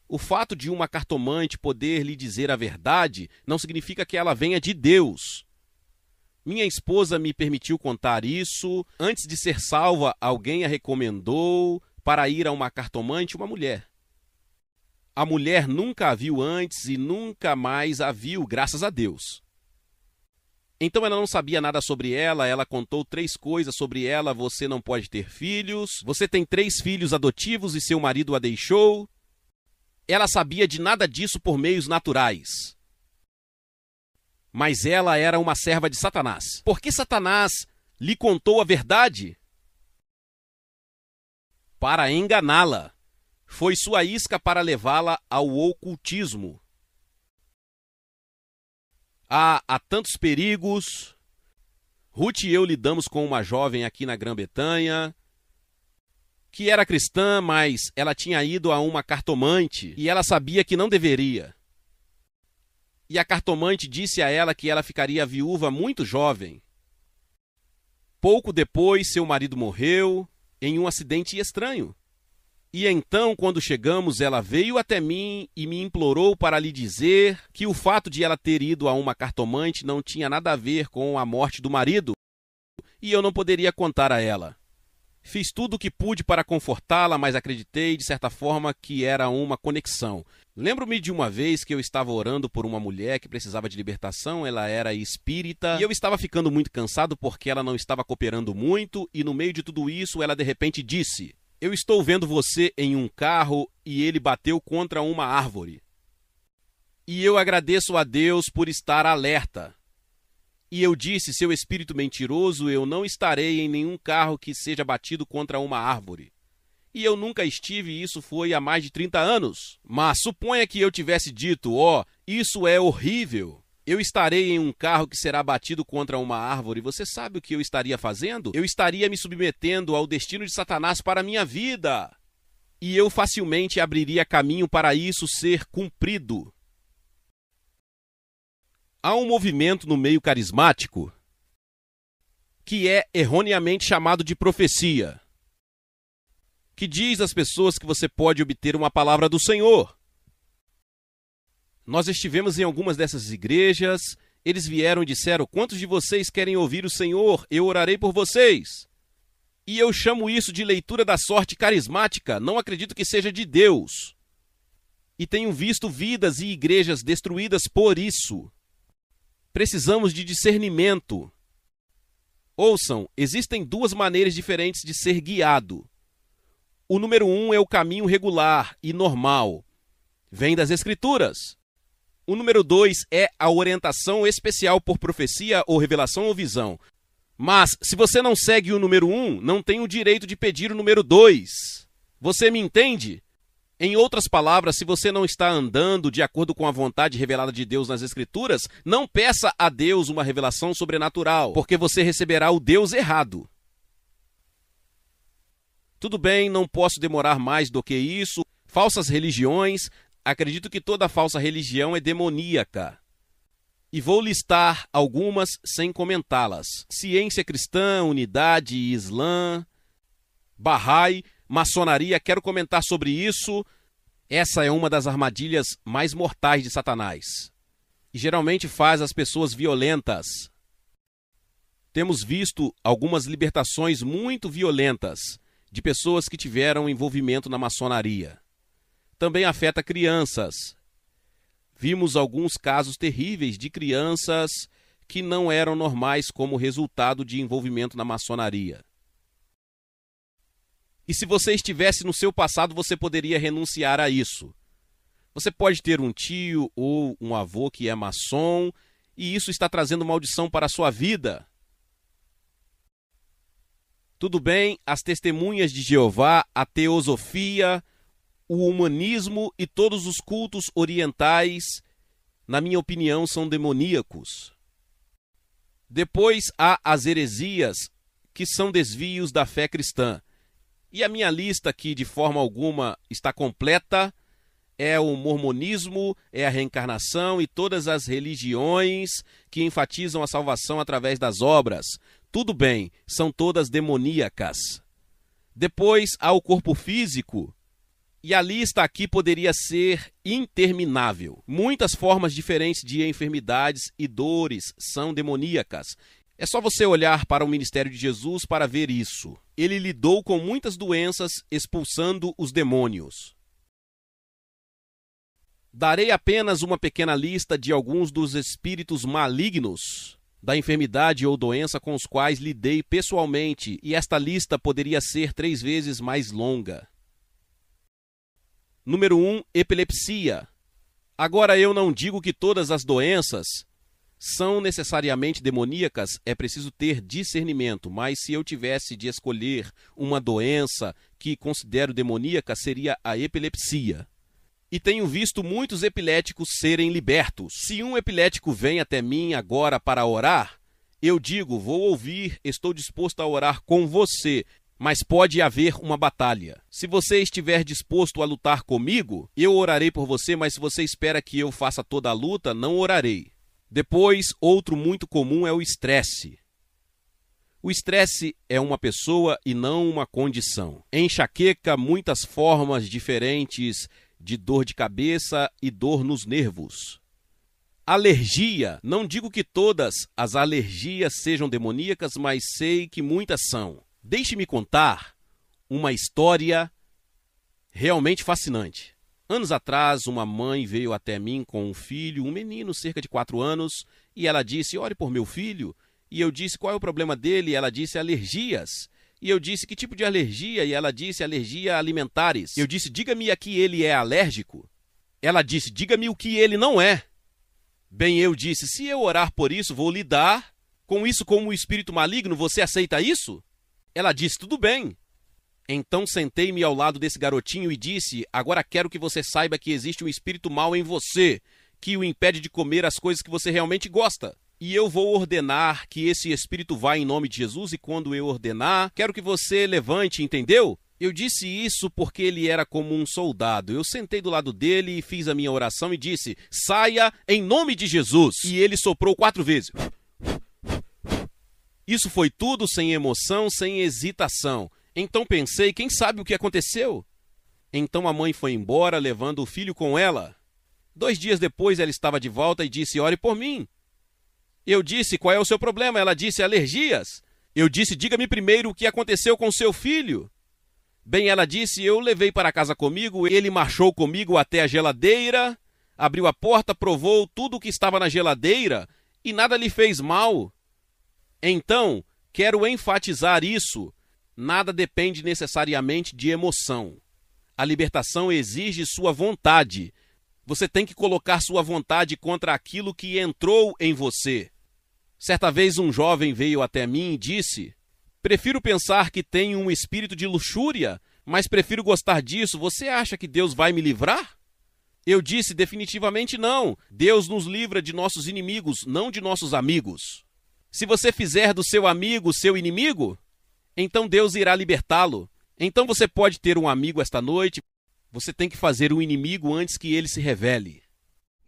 O fato de uma cartomante poder lhe dizer a verdade não significa que ela venha de Deus. Minha esposa me permitiu contar isso. Antes de ser salva, alguém a recomendou para ir a uma cartomante, uma mulher. A mulher nunca a viu antes e nunca mais a viu, graças a Deus. Então ela não sabia nada sobre ela contou 3 coisas sobre ela: você não pode ter filhos, você tem 3 filhos adotivos e seu marido a deixou. Ela sabia de nada disso por meios naturais. Mas ela era uma serva de Satanás. Por que Satanás lhe contou a verdade? Para enganá-la. Foi sua isca para levá-la ao ocultismo. Há tantos perigos. Ruth e eu lidamos com uma jovem aqui na Grã-Bretanha que era cristã, mas ela tinha ido a uma cartomante e ela sabia que não deveria. E a cartomante disse a ela que ela ficaria viúva muito jovem. Pouco depois, seu marido morreu em um acidente estranho. E então, quando chegamos, ela veio até mim e me implorou para lhe dizer que o fato de ela ter ido a uma cartomante não tinha nada a ver com a morte do marido, e eu não poderia contar a ela. Fiz tudo o que pude para confortá-la, mas acreditei, de certa forma, que era uma conexão. Lembro-me de uma vez que eu estava orando por uma mulher que precisava de libertação. Ela era espírita e eu estava ficando muito cansado porque ela não estava cooperando muito, e no meio de tudo isso ela de repente disse: eu estou vendo você em um carro e ele bateu contra uma árvore. E eu agradeço a Deus por estar alerta. E eu disse: seu espírito mentiroso, eu não estarei em nenhum carro que seja batido contra uma árvore. E eu nunca estive, e isso foi há mais de 30 anos. Mas suponha que eu tivesse dito: isso é horrível. Eu estarei em um carro que será batido contra uma árvore. Você sabe o que eu estaria fazendo? Eu estaria me submetendo ao destino de Satanás para a minha vida. E eu facilmente abriria caminho para isso ser cumprido. Há um movimento no meio carismático que é erroneamente chamado de profecia, que diz às pessoas que você pode obter uma palavra do Senhor. Nós estivemos em algumas dessas igrejas, eles vieram e disseram: quantos de vocês querem ouvir o Senhor? Eu orarei por vocês. E eu chamo isso de leitura da sorte carismática, não acredito que seja de Deus. E tenho visto vidas e igrejas destruídas por isso. Precisamos de discernimento. Ouçam, existem 2 maneiras diferentes de ser guiado. O número 1 é o caminho regular e normal. Vem das Escrituras. O O número 2 é a orientação especial por profecia ou revelação ou visão. Mas, se você não segue o número 1, não tem o direito de pedir o número 2. Você me entende? Em outras palavras, se você não está andando de acordo com a vontade revelada de Deus nas Escrituras, não peça a Deus uma revelação sobrenatural, porque você receberá o Deus errado. Tudo bem, não posso demorar mais do que isso. Falsas religiões. Acredito que toda falsa religião é demoníaca. E vou listar algumas sem comentá-las. Ciência cristã, unidade, Islã, Bahá'í, maçonaria. Quero comentar sobre isso. Essa é uma das armadilhas mais mortais de Satanás. E geralmente faz as pessoas violentas. Temos visto algumas libertações muito violentas de pessoas que tiveram envolvimento na maçonaria. Também afeta crianças. Vimos alguns casos terríveis de crianças que não eram normais como resultado de envolvimento na maçonaria. E se você estivesse no seu passado, você poderia renunciar a isso. Você pode ter um tio ou um avô que é maçom, e isso está trazendo maldição para a sua vida. Tudo bem, as testemunhas de Jeová, a teosofia, o humanismo e todos os cultos orientais, na minha opinião, são demoníacos. Depois há as heresias, que são desvios da fé cristã. E a minha lista aqui, de forma alguma, está completa. É o mormonismo, é a reencarnação e todas as religiões que enfatizam a salvação através das obras. Tudo bem, são todas demoníacas. Depois há o corpo físico. E a lista aqui poderia ser interminável. Muitas formas diferentes de enfermidades e dores são demoníacas. É só você olhar para o ministério de Jesus para ver isso. Ele lidou com muitas doenças, expulsando os demônios. Darei apenas uma pequena lista de alguns dos espíritos malignos da enfermidade ou doença com os quais lidei pessoalmente, e esta lista poderia ser 3 vezes mais longa. Número 1, epilepsia. Agora, eu não digo que todas as doenças são necessariamente demoníacas, é preciso ter discernimento, mas se eu tivesse de escolher uma doença que considero demoníaca, seria a epilepsia. E tenho visto muitos epiléticos serem libertos. Se um epilético vem até mim agora para orar, eu digo, vou ouvir, estou disposto a orar com você, mas pode haver uma batalha. Se você estiver disposto a lutar comigo, eu orarei por você, mas se você espera que eu faça toda a luta, não orarei. Depois, outro muito comum é o estresse. O estresse é uma pessoa e não uma condição. Enxaqueca, muitas formas diferentes de dor de cabeça e dor nos nervos. Alergia. Não digo que todas as alergias sejam demoníacas, mas sei que muitas são. Deixe-me contar uma história realmente fascinante. Anos atrás, uma mãe veio até mim com um filho, um menino, cerca de 4 anos, e ela disse, ore por meu filho. E eu disse, qual é o problema dele? E ela disse, alergias. E eu disse, que tipo de alergia? E ela disse, alergia alimentares. Eu disse, diga-me a que ele é alérgico. Ela disse, diga-me o que ele não é. Bem, eu disse, se eu orar por isso, vou lidar com isso como um espírito maligno, você aceita isso? Ela disse, tudo bem. Então sentei-me ao lado desse garotinho e disse, agora quero que você saiba que existe um espírito mau em você, que o impede de comer as coisas que você realmente gosta. E eu vou ordenar que esse espírito vá em nome de Jesus, e quando eu ordenar, quero que você levante, entendeu? Eu disse isso porque ele era como um soldado. Eu sentei do lado dele e fiz a minha oração e disse, saia em nome de Jesus. E ele soprou 4 vezes. Isso foi tudo sem emoção, sem hesitação. Então pensei, quem sabe o que aconteceu? Então a mãe foi embora, levando o filho com ela. 2 dias depois ela estava de volta e disse, ore por mim. Eu disse, qual é o seu problema? Ela disse, alergias. Eu disse, diga-me primeiro o que aconteceu com seu filho. Bem, ela disse, eu o levei para casa comigo, ele marchou comigo até a geladeira, abriu a porta, provou tudo o que estava na geladeira e nada lhe fez mal. Então, quero enfatizar isso. Nada depende necessariamente de emoção. A libertação exige sua vontade. Você tem que colocar sua vontade contra aquilo que entrou em você. Certa vez um jovem veio até mim e disse: prefiro pensar que tenho um espírito de luxúria, mas prefiro gostar disso. Você acha que Deus vai me livrar? Eu disse: definitivamente não. Deus nos livra de nossos inimigos, não de nossos amigos. Se você fizer do seu amigo seu inimigo, então Deus irá libertá-lo. Então você pode ter um amigo esta noite. Você tem que fazer um inimigo antes que ele se revele.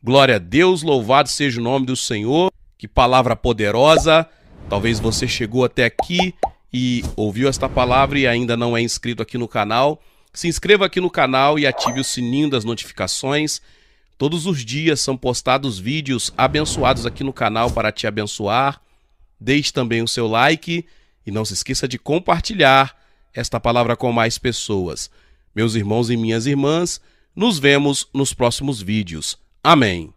Glória a Deus, louvado seja o nome do Senhor. Que palavra poderosa. Talvez você chegou até aqui e ouviu esta palavra e ainda não é inscrito aqui no canal. Se inscreva aqui no canal e ative o sininho das notificações. Todos os dias são postados vídeos abençoados aqui no canal para te abençoar. Deixe também o seu like e não se esqueça de compartilhar esta palavra com mais pessoas. Meus irmãos e minhas irmãs, nos vemos nos próximos vídeos. Amém.